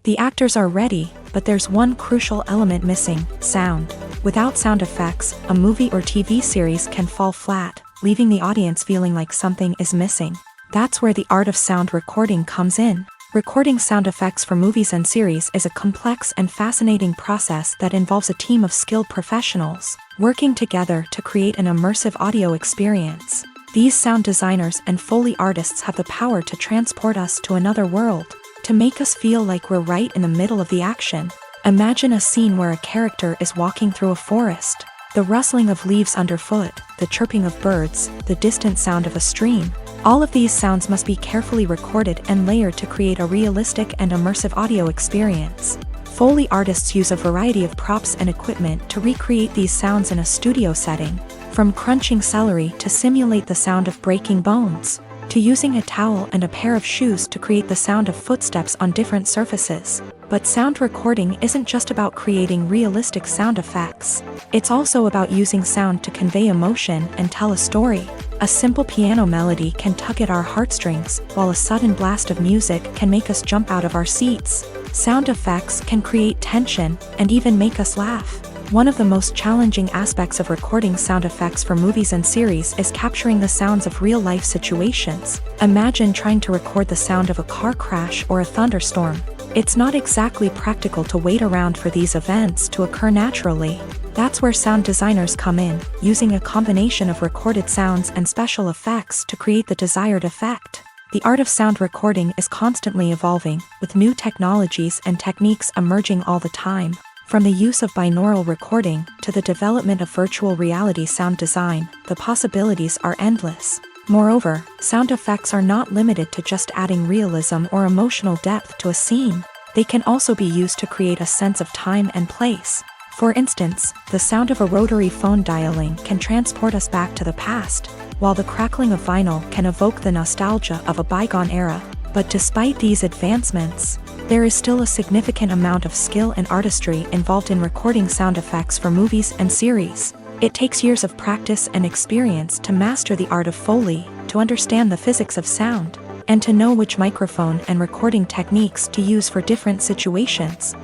[SPEAKER 1] The actors are ready, but there's one crucial element missing: sound. Without sound effects, a movie or TV series can fall flat, leaving the audience feeling like something is missing. That's where the art of sound recording comes in. Recording sound effects for movies and series is a complex and fascinating process that involves a team of skilled professionals working together to create an immersive audio experience. These sound designers and Foley artists have the power to transport us to another world, to make us feel like we're right in the middle of the action. Imagine a scene where a character is walking through a forest. The rustling of leaves underfoot, the chirping of birds, the distant sound of a stream. All of these sounds must be carefully recorded and layered to create a realistic and immersive audio experience. Foley artists use a variety of props and equipment to recreate these sounds in a studio setting, from crunching celery to simulate the sound of breaking bones, to using a towel and a pair of shoes to create the sound of footsteps on different surfaces. But sound recording isn't just about creating realistic sound effects. It's also about using sound to convey emotion and tell a story. A simple piano melody can tug at our heartstrings, while a sudden blast of music can make us jump out of our seats. Sound effects can create tension and even make us laugh. One of the most challenging aspects of recording sound effects for movies and series is capturing the sounds of real-life situations. Imagine trying to record the sound of a car crash or a thunderstorm. It's not exactly practical to wait around for these events to occur naturally. That's where sound designers come in, using a combination of recorded sounds and special effects to create the desired effect. The art of sound recording is constantly evolving, with new technologies and techniques emerging all the time. From the use of binaural recording to the development of virtual reality sound design, the possibilities are endless. Moreover, sound effects are not limited to just adding realism or emotional depth to a scene. They can also be used to create a sense of time and place. For instance, the sound of a rotary phone dialing can transport us back to the past, while the crackling of vinyl can evoke the nostalgia of a bygone era. But despite these advancements, there is still a significant amount of skill and artistry involved in recording sound effects for movies and series. It takes years of practice and experience to master the art of Foley, to understand the physics of sound, and to know which microphone and recording techniques to use for different situations.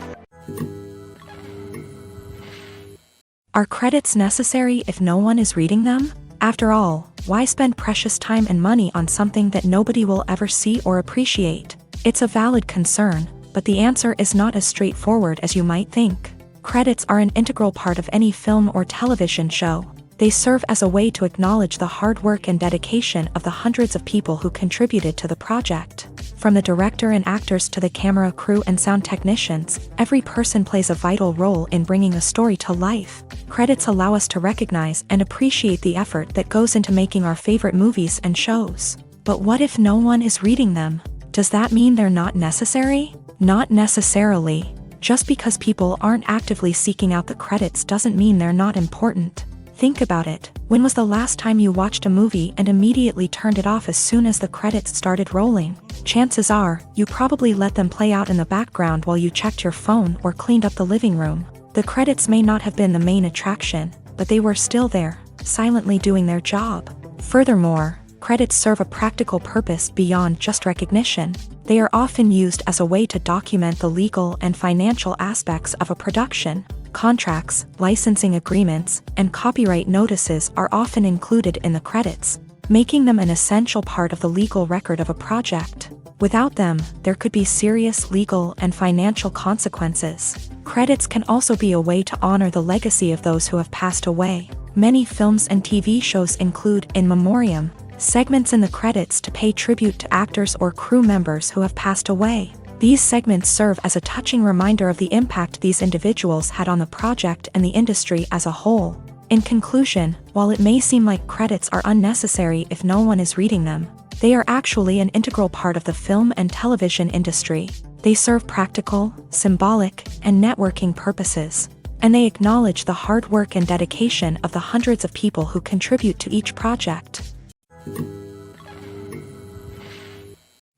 [SPEAKER 1] Are credits necessary if no one is reading them? After all, why spend precious time and money on something that nobody will ever see or appreciate? It's a valid concern, but the answer is not as straightforward as you might think. Credits are an integral part of any film or television show. They serve as a way to acknowledge the hard work and dedication of the hundreds of people who contributed to the project. From the director and actors to the camera crew and sound technicians, every person plays a vital role in bringing a story to life. Credits allow us to recognize and appreciate the effort that goes into making our favorite movies and shows. But what if no one is reading them? Does that mean they're not necessary? Not necessarily. Just because people aren't actively seeking out the credits doesn't mean they're not important. Think about it. When was the last time you watched a movie and immediately turned it off as soon as the credits started rolling? Chances are, you probably let them play out in the background while you checked your phone or cleaned up the living room. The credits may not have been the main attraction, but they were still there, silently doing their job. Furthermore, credits serve a practical purpose beyond just recognition. They are often used as a way to document the legal and financial aspects of a production. Contracts, licensing agreements, and copyright notices are often included in the credits, making them an essential part of the legal record of a project. Without them, there could be serious legal and financial consequences. Credits can also be a way to honor the legacy of those who have passed away. Many films and TV shows include in memoriam segments in the credits to pay tribute to actors or crew members who have passed away. These segments serve as a touching reminder of the impact these individuals had on the project and the industry as a whole. In conclusion, while it may seem like credits are unnecessary if no one is reading them, they are actually an integral part of the film and television industry. They serve practical, symbolic, and networking purposes, and they acknowledge the hard work and dedication of the hundreds of people who contribute to each project.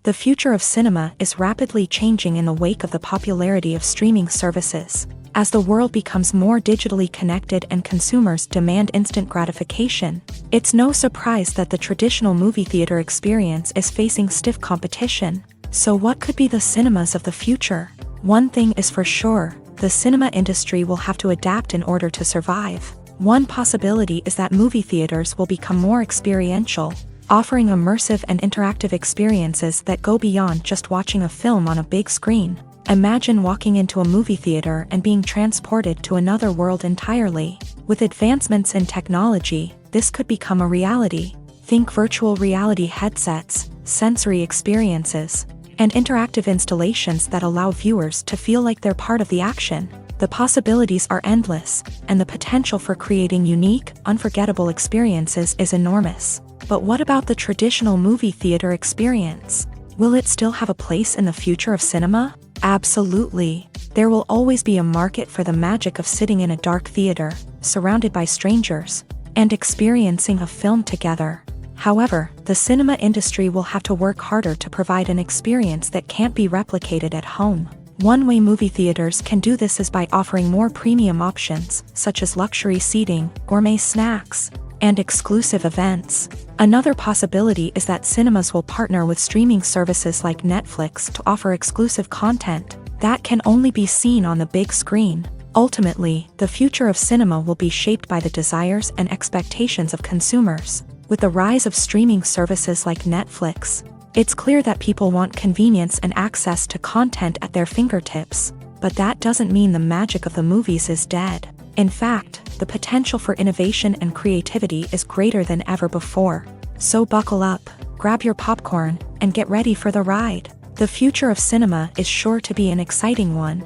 [SPEAKER 1] The future of cinema is rapidly changing in the wake of the popularity of streaming services. As the world becomes more digitally connected and consumers demand instant gratification, it's no surprise that the traditional movie theater experience is facing stiff competition. So what could be the cinemas of the future? One thing is for sure, the cinema industry will have to adapt in order to survive. One possibility is that movie theaters will become more experiential, offering immersive and interactive experiences that go beyond just watching a film on a big screen. Imagine walking into a movie theater and being transported to another world entirely. With advancements in technology, this could become a reality. Think virtual reality headsets, sensory experiences, and interactive installations that allow viewers to feel like they're part of the action. The possibilities are endless, and the potential for creating unique, unforgettable experiences is enormous. But what about the traditional movie theater experience? Will it still have a place in the future of cinema? Absolutely. There will always be a market for the magic of sitting in a dark theater, surrounded by strangers, and experiencing a film together. However, the cinema industry will have to work harder to provide an experience that can't be replicated at home. One way movie theaters can do this is by offering more premium options, such as luxury seating, gourmet snacks, and exclusive events. Another possibility is that cinemas will partner with streaming services like Netflix to offer exclusive content that can only be seen on the big screen. Ultimately, the future of cinema will be shaped by the desires and expectations of consumers. With the rise of streaming services like Netflix, it's clear that people want convenience and access to content at their fingertips. But that doesn't mean the magic of the movies is dead. In fact, the potential for innovation and creativity is greater than ever before. So buckle up, grab your popcorn, and get ready for the ride. The future of cinema is sure to be an exciting one.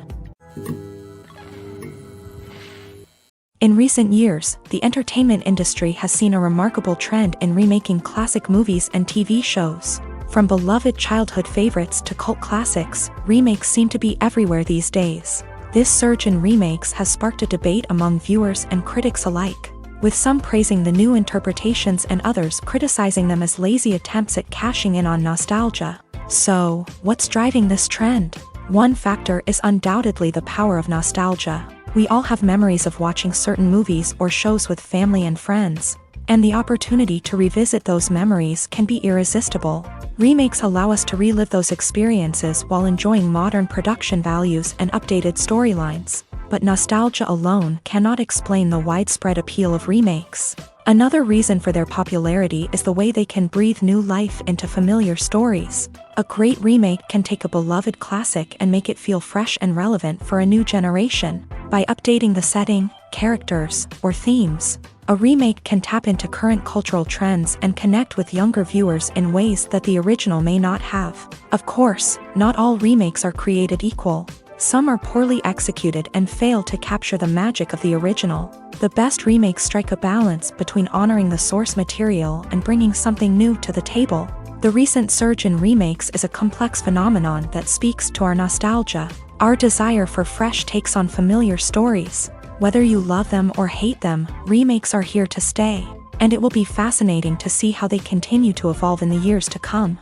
[SPEAKER 1] In recent years, the entertainment industry has seen a remarkable trend in remaking classic movies and TV shows. From beloved childhood favorites to cult classics, remakes seem to be everywhere these days. This surge in remakes has sparked a debate among viewers and critics alike, with some praising the new interpretations and others criticizing them as lazy attempts at cashing in on nostalgia. So, what's driving this trend? One factor is undoubtedly the power of nostalgia. We all have memories of watching certain movies or shows with family and friends, and the opportunity to revisit those memories can be irresistible. Remakes allow us to relive those experiences while enjoying modern production values and updated storylines. But nostalgia alone cannot explain the widespread appeal of remakes. Another reason for their popularity is the way they can breathe new life into familiar stories. A great remake can take a beloved classic and make it feel fresh and relevant for a new generation. By updating the setting, characters, or themes, a remake can tap into current cultural trends and connect with younger viewers in ways that the original may not have. Of course, not all remakes are created equal. Some are poorly executed and fail to capture the magic of the original. The best remakes strike a balance between honoring the source material and bringing something new to the table. The recent surge in remakes is a complex phenomenon that speaks to our nostalgia, our desire for fresh takes on familiar stories. Whether you love them or hate them, remakes are here to stay, and it will be fascinating to see how they continue to evolve in the years to come.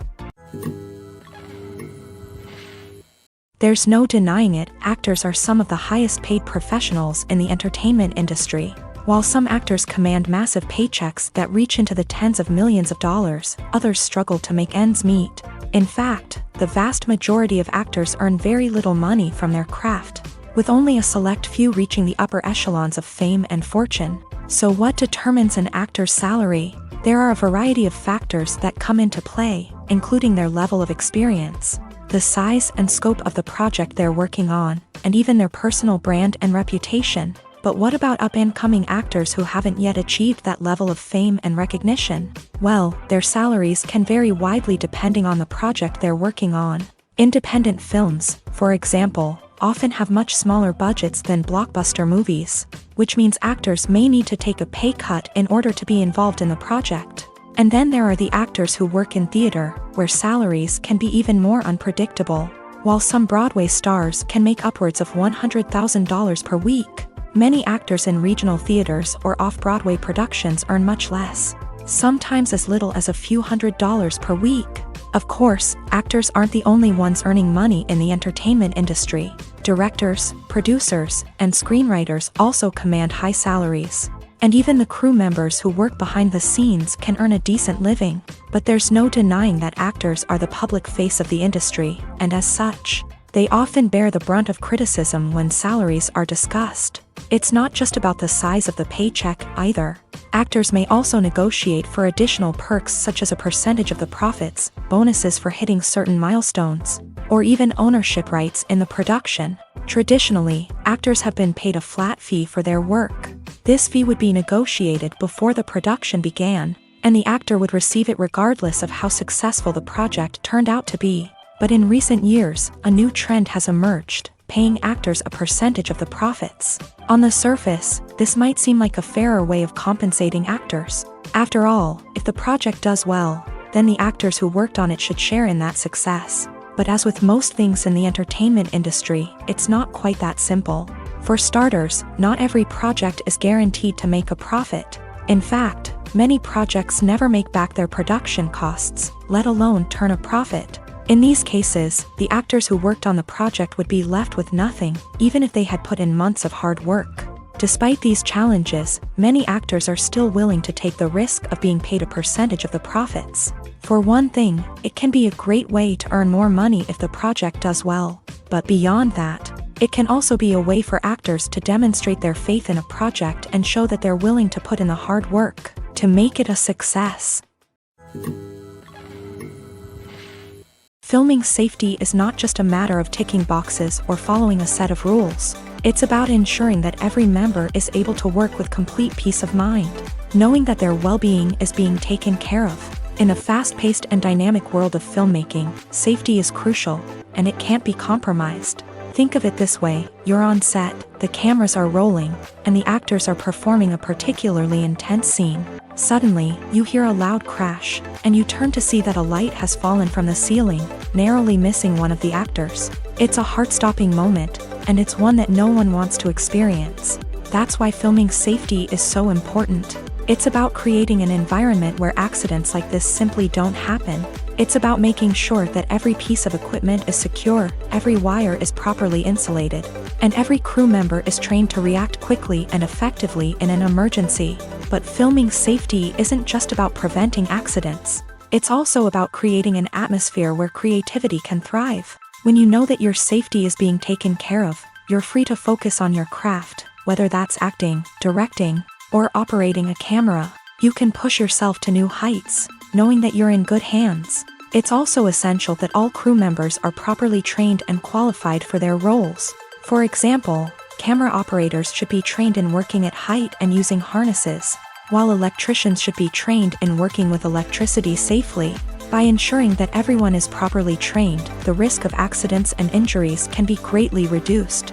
[SPEAKER 1] There's no denying it, actors are some of the highest paid professionals in the entertainment industry. While some actors command massive paychecks that reach into the tens of millions of dollars, others struggle to make ends meet. In fact, the vast majority of actors earn very little money from their craft, with only a select few reaching the upper echelons of fame and fortune. So what determines an actor's salary? There are a variety of factors that come into play, including their level of experience, the size and scope of the project they're working on, and even their personal brand and reputation. But what about up-and-coming actors who haven't yet achieved that level of fame and recognition? Well, their salaries can vary widely depending on the project they're working on. Independent films, for example, often have much smaller budgets than blockbuster movies, which means actors may need to take a pay cut in order to be involved in the project. And then there are the actors who work in theater, where salaries can be even more unpredictable. While some Broadway stars can make upwards of $100,000 per week, many actors in regional theaters or off-Broadway productions earn much less, sometimes as little as a few $100s per week. Of course, actors aren't the only ones earning money in the entertainment industry. Directors, producers, and screenwriters also command high salaries. And even the crew members who work behind the scenes can earn a decent living. But there's no denying that actors are the public face of the industry, and as such, they often bear the brunt of criticism when salaries are discussed. It's not just about the size of the paycheck, either. Actors may also negotiate for additional perks such as a percentage of the profits, bonuses for hitting certain milestones, or even ownership rights in the production. Traditionally, actors have been paid a flat fee for their work. This fee would be negotiated before the production began, and the actor would receive it regardless of how successful the project turned out to be. But in recent years, a new trend has emerged, paying actors a percentage of the profits. On the surface, this might seem like a fairer way of compensating actors. After all, if the project does well, then the actors who worked on it should share in that success. But as with most things in the entertainment industry, it's not quite that simple. For starters, not every project is guaranteed to make a profit. In fact, many projects never make back their production costs, let alone turn a profit. In these cases, the actors who worked on the project would be left with nothing, even if they had put in months of hard work. Despite these challenges, many actors are still willing to take the risk of being paid a percentage of the profits. For one thing, it can be a great way to earn more money if the project does well. But beyond that, it can also be a way for actors to demonstrate their faith in a project and show that they're willing to put in the hard work to make it a success. Filming safety is not just a matter of ticking boxes or following a set of rules. It's about ensuring that every member is able to work with complete peace of mind, knowing that their well-being is being taken care of. In a fast-paced and dynamic world of filmmaking, safety is crucial, and it can't be compromised. Think of it this way, you're on set, the cameras are rolling, and the actors are performing a particularly intense scene. Suddenly, you hear a loud crash, and you turn to see that a light has fallen from the ceiling, narrowly missing one of the actors. It's a heart-stopping moment, and it's one that no one wants to experience. That's why filming safety is so important. It's about creating an environment where accidents like this simply don't happen. It's about making sure that every piece of equipment is secure, every wire is properly insulated, and every crew member is trained to react quickly and effectively in an emergency. But filming safety isn't just about preventing accidents. It's also about creating an atmosphere where creativity can thrive. When you know that your safety is being taken care of, you're free to focus on your craft, whether that's acting, directing, or operating a camera. You can push yourself to new heights, knowing that you're in good hands. It's also essential that all crew members are properly trained and qualified for their roles. For example, camera operators should be trained in working at height and using harnesses, while electricians should be trained in working with electricity safely. By ensuring that everyone is properly trained, the risk of accidents and injuries can be greatly reduced.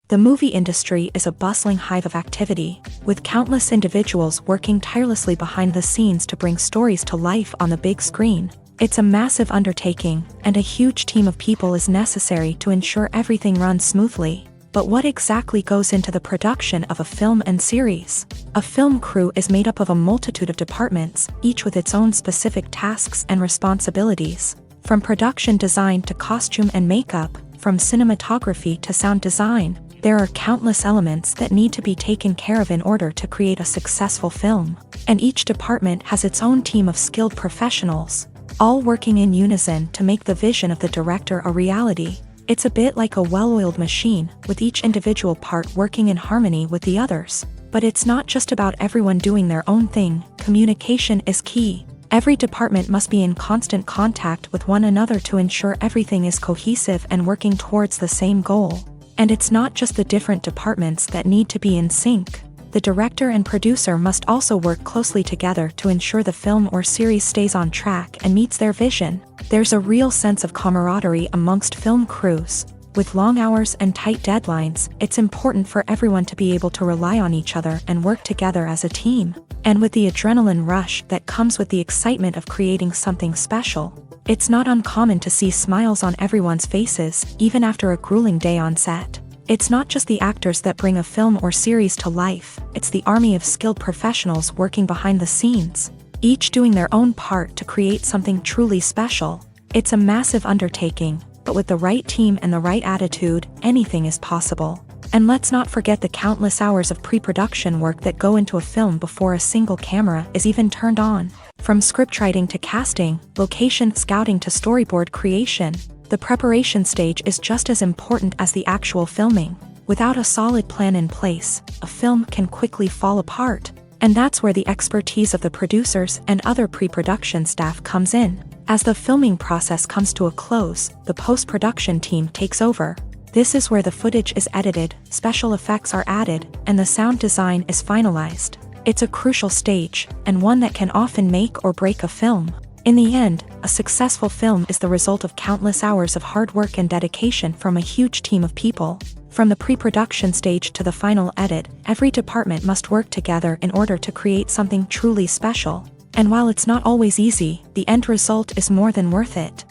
[SPEAKER 1] The movie industry is a bustling hive of activity, with countless individuals working tirelessly behind the scenes to bring stories to life on the big screen. It's a massive undertaking, and a huge team of people is necessary to ensure everything runs smoothly. But what exactly goes into the production of a film and series? A film crew is made up of a multitude of departments, each with its own specific tasks and responsibilities. From production design to costume and makeup, from cinematography to sound design, there are countless elements that need to be taken care of in order to create a successful film. And each department has its own team of skilled professionals, all working in unison to make the vision of the director a reality. It's a bit like a well-oiled machine, with each individual part working in harmony with the others. But it's not just about everyone doing their own thing. Communication is key. Every department must be in constant contact with one another to ensure everything is cohesive and working towards the same goal. And it's not just the different departments that need to be in sync. The director and producer must also work closely together to ensure the film or series stays on track and meets their vision. There's a real sense of camaraderie amongst film crews. With long hours and tight deadlines, it's important for everyone to be able to rely on each other and work together as a team. And with the adrenaline rush that comes with the excitement of creating something special, it's not uncommon to see smiles on everyone's faces, even after a grueling day on set. It's not just the actors that bring a film or series to life, it's the army of skilled professionals working behind the scenes, each doing their own part to create something truly special. It's a massive undertaking, but with the right team and the right attitude, anything is possible. And let's not forget the countless hours of pre-production work that go into a film before a single camera is even turned on. From scriptwriting to casting, location scouting to storyboard creation, the preparation stage is just as important as the actual filming. Without a solid plan in place, a film can quickly fall apart. And that's where the expertise of the producers and other pre-production staff comes in. As the filming process comes to a close, the post-production team takes over. This is where the footage is edited, special effects are added, and the sound design is finalized. It's a crucial stage, and one that can often make or break a film. In the end, a successful film is the result of countless hours of hard work and dedication from a huge team of people. From the pre-production stage to the final edit, every department must work together in order to create something truly special. And while it's not always easy, the end result is more than worth it.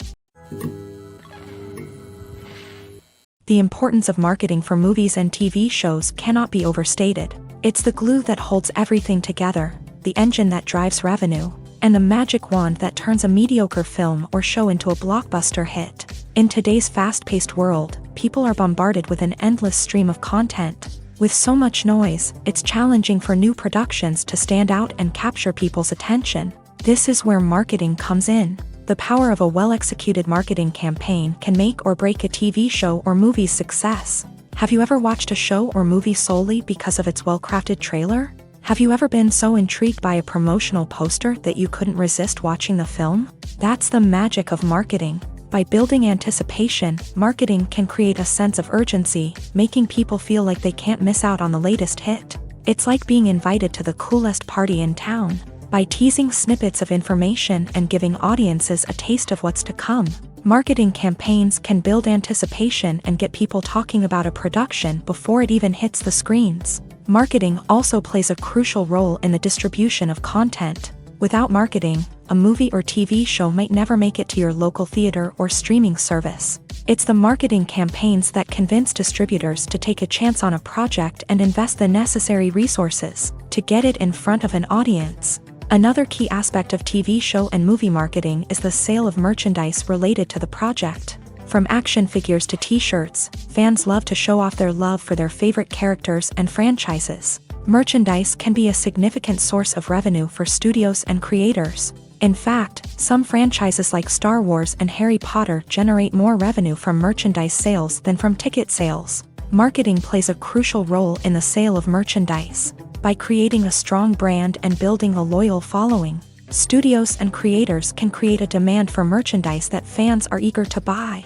[SPEAKER 1] The importance of marketing for movies and TV shows cannot be overstated. It's the glue that holds everything together, the engine that drives revenue, and the magic wand that turns a mediocre film or show into a blockbuster hit. In today's fast-paced world, people are bombarded with an endless stream of content. With so much noise, it's challenging for new productions to stand out and capture people's attention. This is where marketing comes in. The power of a well-executed marketing campaign can make or break a TV show or movie's success. Have you ever watched a show or movie solely because of its well-crafted trailer? Have you ever been so intrigued by a promotional poster that you couldn't resist watching the film? That's the magic of marketing. By building anticipation, marketing can create a sense of urgency, making people feel like they can't miss out on the latest hit. It's like being invited to the coolest party in town. By teasing snippets of information and giving audiences a taste of what's to come, Marketing campaigns can build anticipation and get people talking about a production before it even hits the screens. Marketing also plays a crucial role in the distribution of content. Without marketing, a movie or TV show might never make it to your local theater or streaming service. It's the marketing campaigns that convince distributors to take a chance on a project and invest the necessary resources to get it in front of an audience. Another key aspect of TV show and movie marketing is the sale of merchandise related to the project. From action figures to t-shirts, fans love to show off their love for their favorite characters and franchises. Merchandise can be a significant source of revenue for studios and creators. In fact, some franchises like Star Wars and Harry Potter generate more revenue from merchandise sales than from ticket sales. Marketing plays a crucial role in the sale of merchandise. By creating a strong brand and building a loyal following, studios and creators can create a demand for merchandise that fans are eager to buy.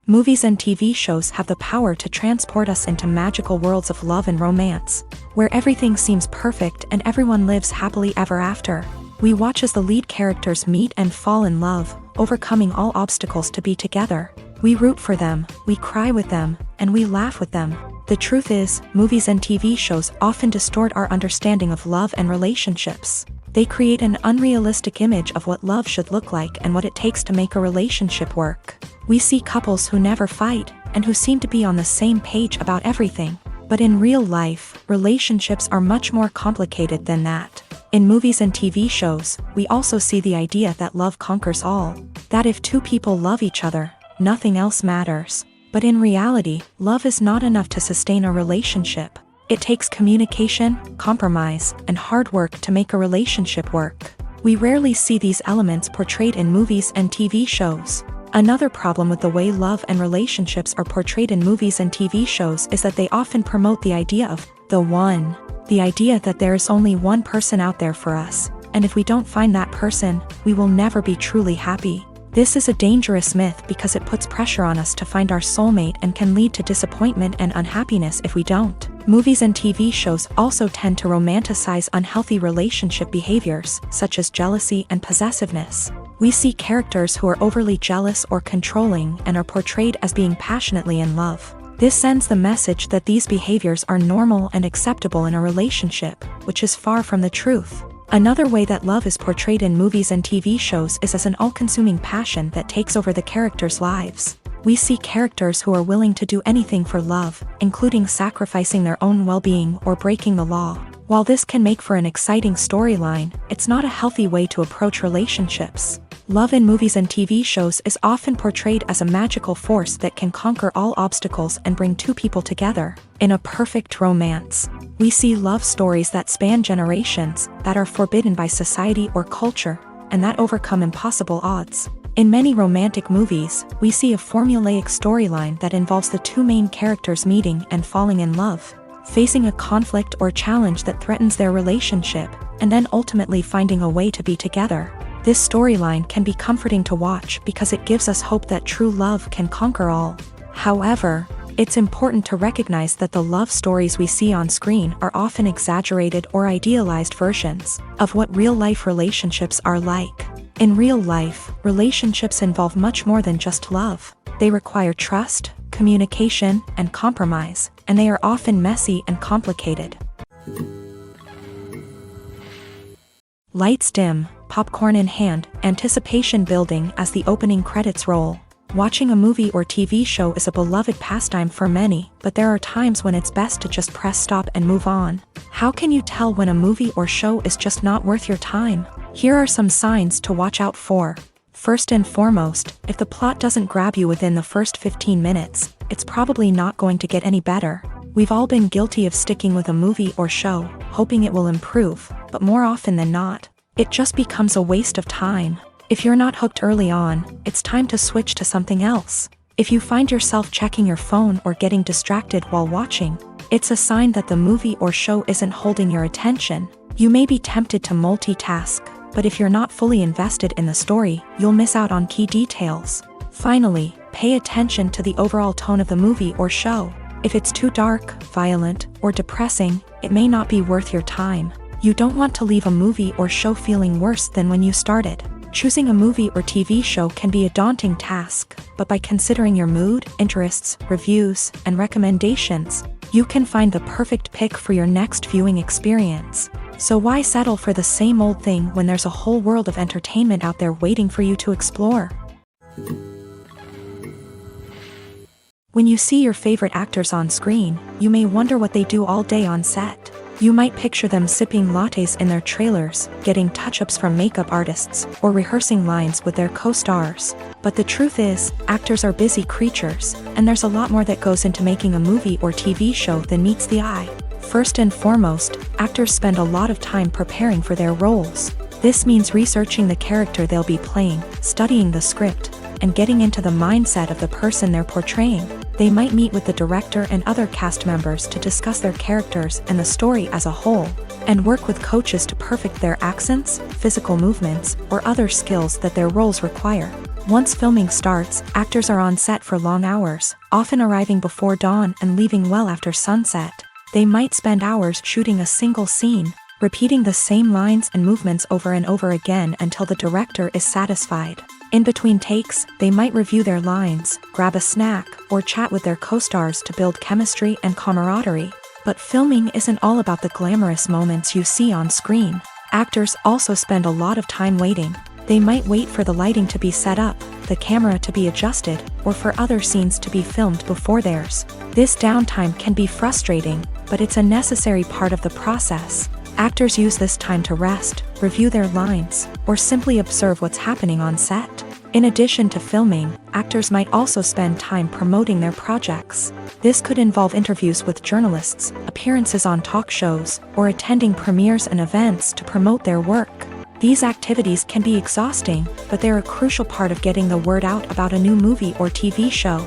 [SPEAKER 1] Movies and TV shows have the power to transport us into magical worlds of love and romance, where everything seems perfect and everyone lives happily ever after. We watch as the lead characters meet and fall in love, overcoming all obstacles to be together. We root for them, we cry with them, and we laugh with them. The truth is, movies and TV shows often distort our understanding of love and relationships. They create an unrealistic image of what love should look like and what it takes to make a relationship work. We see couples who never fight, and who seem to be on the same page about everything. But in real life, relationships are much more complicated than that. In movies and TV shows, we also see the idea that love conquers all. That if two people love each other, nothing else matters. But in reality, love is not enough to sustain a relationship. It takes communication, compromise, and hard work to make a relationship work. We rarely see these elements portrayed in movies and TV shows. Another problem with the way love and relationships are portrayed in movies and TV shows is that they often promote the idea of the one. The idea that there is only one person out there for us, and if we don't find that person, we will never be truly happy. This is a dangerous myth because it puts pressure on us to find our soulmate and can lead to disappointment and unhappiness if we don't. Movies and TV shows also tend to romanticize unhealthy relationship behaviors, such as jealousy and possessiveness. We see characters who are overly jealous or controlling and are portrayed as being passionately in love. This sends the message that these behaviors are normal and acceptable in a relationship, which is far from the truth. Another way that love is portrayed in movies and TV shows is as an all-consuming passion that takes over the characters' lives. We see characters who are willing to do anything for love, including sacrificing their own well-being or breaking the law. While this can make for an exciting storyline, it's not a healthy way to approach relationships. Love in movies and TV shows is often portrayed as a magical force that can conquer all obstacles and bring two people together. In a perfect romance, we see love stories that span generations, that are forbidden by society or culture, and that overcome impossible odds. In many romantic movies, we see a formulaic storyline that involves the two main characters meeting and falling in love, facing a conflict or challenge that threatens their relationship, and then ultimately finding a way to be together. This storyline can be comforting to watch because it gives us hope that true love can conquer all. However, it's important to recognize that the love stories we see on screen are often exaggerated or idealized versions of what real-life relationships are like. In real life, relationships involve much more than just love. They require trust, communication, and compromise, and they are often messy and complicated. Lights dim, popcorn in hand, anticipation building as the opening credits roll. Watching a movie or TV show is a beloved pastime for many, but there are times when it's best to just press stop and move on. How can you tell when a movie or show is just not worth your time? Here are some signs to watch out for. First and foremost, if the plot doesn't grab you within the first 15 minutes, it's probably not going to get any better. We've all been guilty of sticking with a movie or show, hoping it will improve, but more often than not, it just becomes a waste of time. If you're not hooked early on, it's time to switch to something else. If you find yourself checking your phone or getting distracted while watching, it's a sign that the movie or show isn't holding your attention. You may be tempted to multitask, but if you're not fully invested in the story, you'll miss out on key details. Finally, pay attention to the overall tone of the movie or show. If it's too dark, violent, or depressing, it may not be worth your time. You don't want to leave a movie or show feeling worse than when you started. Choosing a movie or TV show can be a daunting task, but by considering your mood, interests, reviews, and recommendations, you can find the perfect pick for your next viewing experience. So why settle for the same old thing when there's a whole world of entertainment out there waiting for you to explore? When you see your favorite actors on screen, you may wonder what they do all day on set. You might picture them sipping lattes in their trailers, getting touch-ups from makeup artists, or rehearsing lines with their co-stars. But the truth is, actors are busy creatures, and there's a lot more that goes into making a movie or TV show than meets the eye. First and foremost, actors spend a lot of time preparing for their roles. This means researching the character they'll be playing, studying the script, and getting into the mindset of the person they're portraying. They might meet with the director and other cast members to discuss their characters and the story as a whole, and work with coaches to perfect their accents, physical movements, or other skills that their roles require. Once filming starts, actors are on set for long hours, often arriving before dawn and leaving well after sunset. They might spend hours shooting a single scene, repeating the same lines and movements over and over again until the director is satisfied. In between takes, they might review their lines, grab a snack, or chat with their co-stars to build chemistry and camaraderie. But filming isn't all about the glamorous moments you see on screen. Actors also spend a lot of time waiting. They might wait for the lighting to be set up, the camera to be adjusted, or for other scenes to be filmed before theirs. This downtime can be frustrating, but it's a necessary part of the process. Actors use this time to rest, review their lines, or simply observe what's happening on set. In addition to filming, actors might also spend time promoting their projects. This could involve interviews with journalists, appearances on talk shows, or attending premieres and events to promote their work. These activities can be exhausting, but they're a crucial part of getting the word out about a new movie or TV show.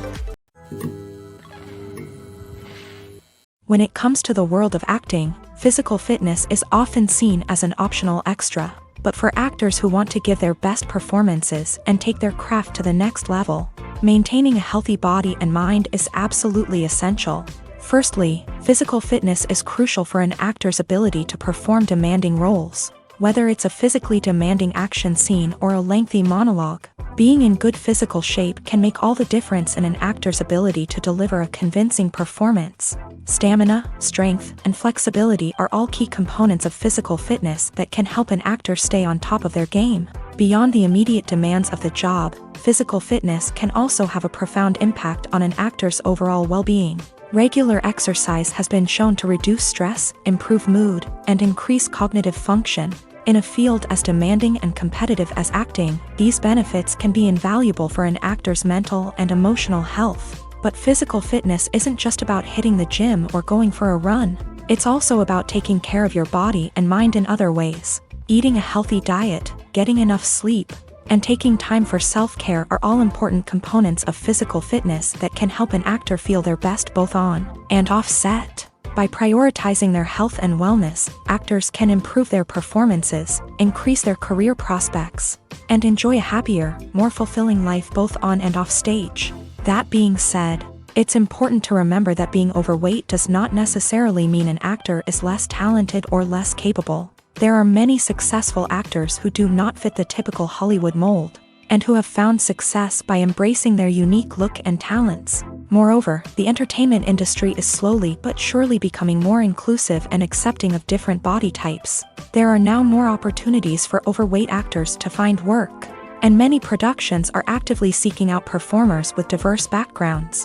[SPEAKER 1] When it comes to the world of acting, physical fitness is often seen as an optional extra. But for actors who want to give their best performances and take their craft to the next level, maintaining a healthy body and mind is absolutely essential. Firstly, physical fitness is crucial for an actor's ability to perform demanding roles. Whether it's a physically demanding action scene or a lengthy monologue, being in good physical shape can make all the difference in an actor's ability to deliver a convincing performance. Stamina, strength, and flexibility are all key components of physical fitness that can help an actor stay on top of their game. Beyond the immediate demands of the job, physical fitness can also have a profound impact on an actor's overall well-being. Regular exercise has been shown to reduce stress, improve mood, and increase cognitive function. In a field as demanding and competitive as acting, these benefits can be invaluable for an actor's mental and emotional health. But physical fitness isn't just about hitting the gym or going for a run. It's also about taking care of your body and mind in other ways. Eating a healthy diet, getting enough sleep, and taking time for self-care are all important components of physical fitness that can help an actor feel their best both on and off set. By prioritizing their health and wellness, actors can improve their performances, increase their career prospects, and enjoy a happier, more fulfilling life both on and off stage. That being said, it's important to remember that being overweight does not necessarily mean an actor is less talented or less capable. There are many successful actors who do not fit the typical Hollywood mold, and who have found success by embracing their unique look and talents. Moreover, the entertainment industry is slowly but surely becoming more inclusive and accepting of different body types. There are now more opportunities for overweight actors to find work, and many productions are actively seeking out performers with diverse backgrounds.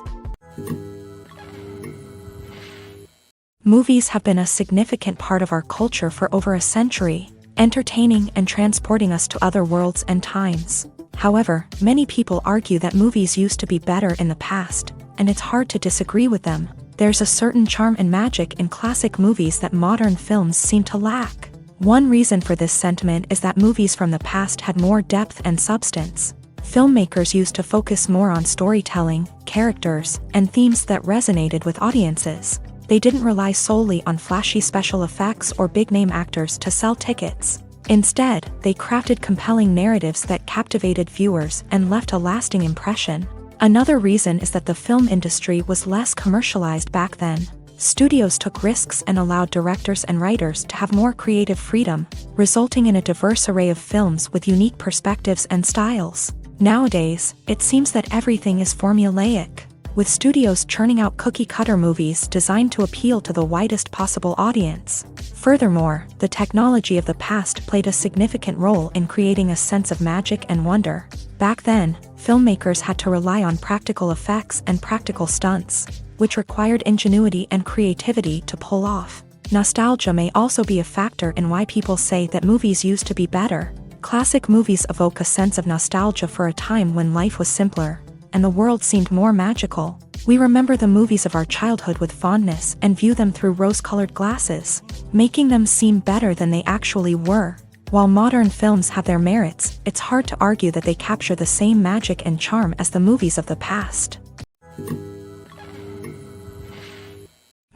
[SPEAKER 1] Movies have been a significant part of our culture for over a century, entertaining and transporting us to other worlds and times. However, many people argue that movies used to be better in the past, and it's hard to disagree with them. There's a certain charm and magic in classic movies that modern films seem to lack. One reason for this sentiment is that movies from the past had more depth and substance. Filmmakers used to focus more on storytelling, characters, and themes that resonated with audiences. They didn't rely solely on flashy special effects or big-name actors to sell tickets. Instead, they crafted compelling narratives that captivated viewers and left a lasting impression. Another reason is that the film industry was less commercialized back then. Studios took risks and allowed directors and writers to have more creative freedom, resulting in a diverse array of films with unique perspectives and styles. Nowadays, it seems that everything is formulaic, with studios churning out cookie-cutter movies designed to appeal to the widest possible audience. Furthermore, the technology of the past played a significant role in creating a sense of magic and wonder. Back then, filmmakers had to rely on practical effects and practical stunts, which required ingenuity and creativity to pull off. Nostalgia may also be a factor in why people say that movies used to be better. Classic movies evoke a sense of nostalgia for a time when life was simpler, and the world seemed more magical. We remember the movies of our childhood with fondness and view them through rose-colored glasses, making them seem better than they actually were. While modern films have their merits, it's hard to argue that they capture the same magic and charm as the movies of the past.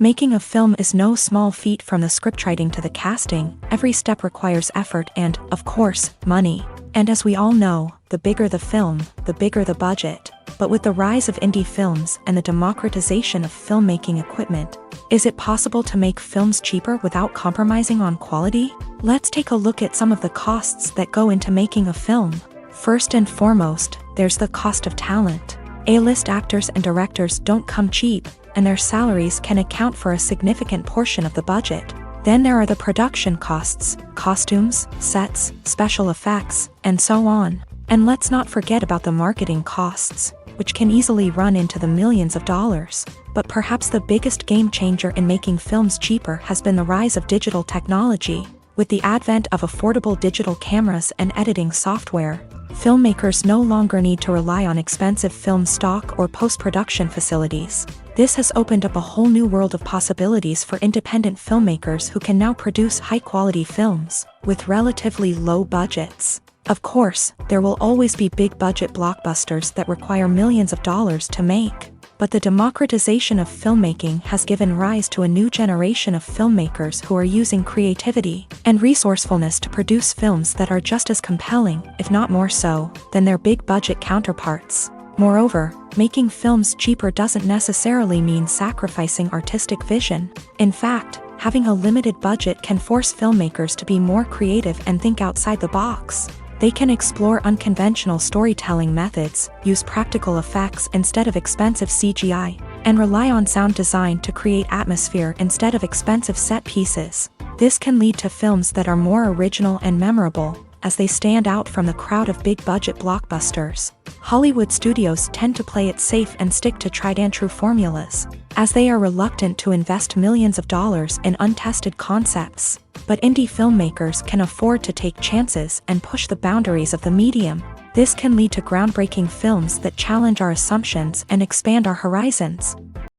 [SPEAKER 1] Making a film is no small feat. From the scriptwriting to the casting, every step requires effort and, of course, money. And as we all know, the bigger the film, the bigger the budget. But with the rise of indie films and the democratization of filmmaking equipment, is it possible to make films cheaper without compromising on quality? Let's take a look at some of the costs that go into making a film. First and foremost, there's the cost of talent. A-list actors and directors don't come cheap, and their salaries can account for a significant portion of the budget. Then there are the production costs, costumes, sets, special effects, and so on. And let's not forget about the marketing costs, which can easily run into the millions of dollars. But perhaps the biggest game changer in making films cheaper has been the rise of digital technology. With the advent of affordable digital cameras and editing software, filmmakers no longer need to rely on expensive film stock or post-production facilities. This has opened up a whole new world of possibilities for independent filmmakers who can now produce high-quality films with relatively low budgets. Of course, there will always be big-budget blockbusters that require millions of dollars to make. But the democratization of filmmaking has given rise to a new generation of filmmakers who are using creativity and resourcefulness to produce films that are just as compelling, if not more so, than their big-budget counterparts. Moreover, making films cheaper doesn't necessarily mean sacrificing artistic vision. In fact, having a limited budget can force filmmakers to be more creative and think outside the box. They can explore unconventional storytelling methods, use practical effects instead of expensive CGI, and rely on sound design to create atmosphere instead of expensive set pieces. This can lead to films that are more original and memorable, as they stand out from the crowd of big-budget blockbusters. Hollywood studios tend to play it safe and stick to tried-and-true formulas, as they are reluctant to invest millions of dollars in untested concepts. But indie filmmakers can afford to take chances and push the boundaries of the medium. This can lead to groundbreaking films that challenge our assumptions and expand our horizons.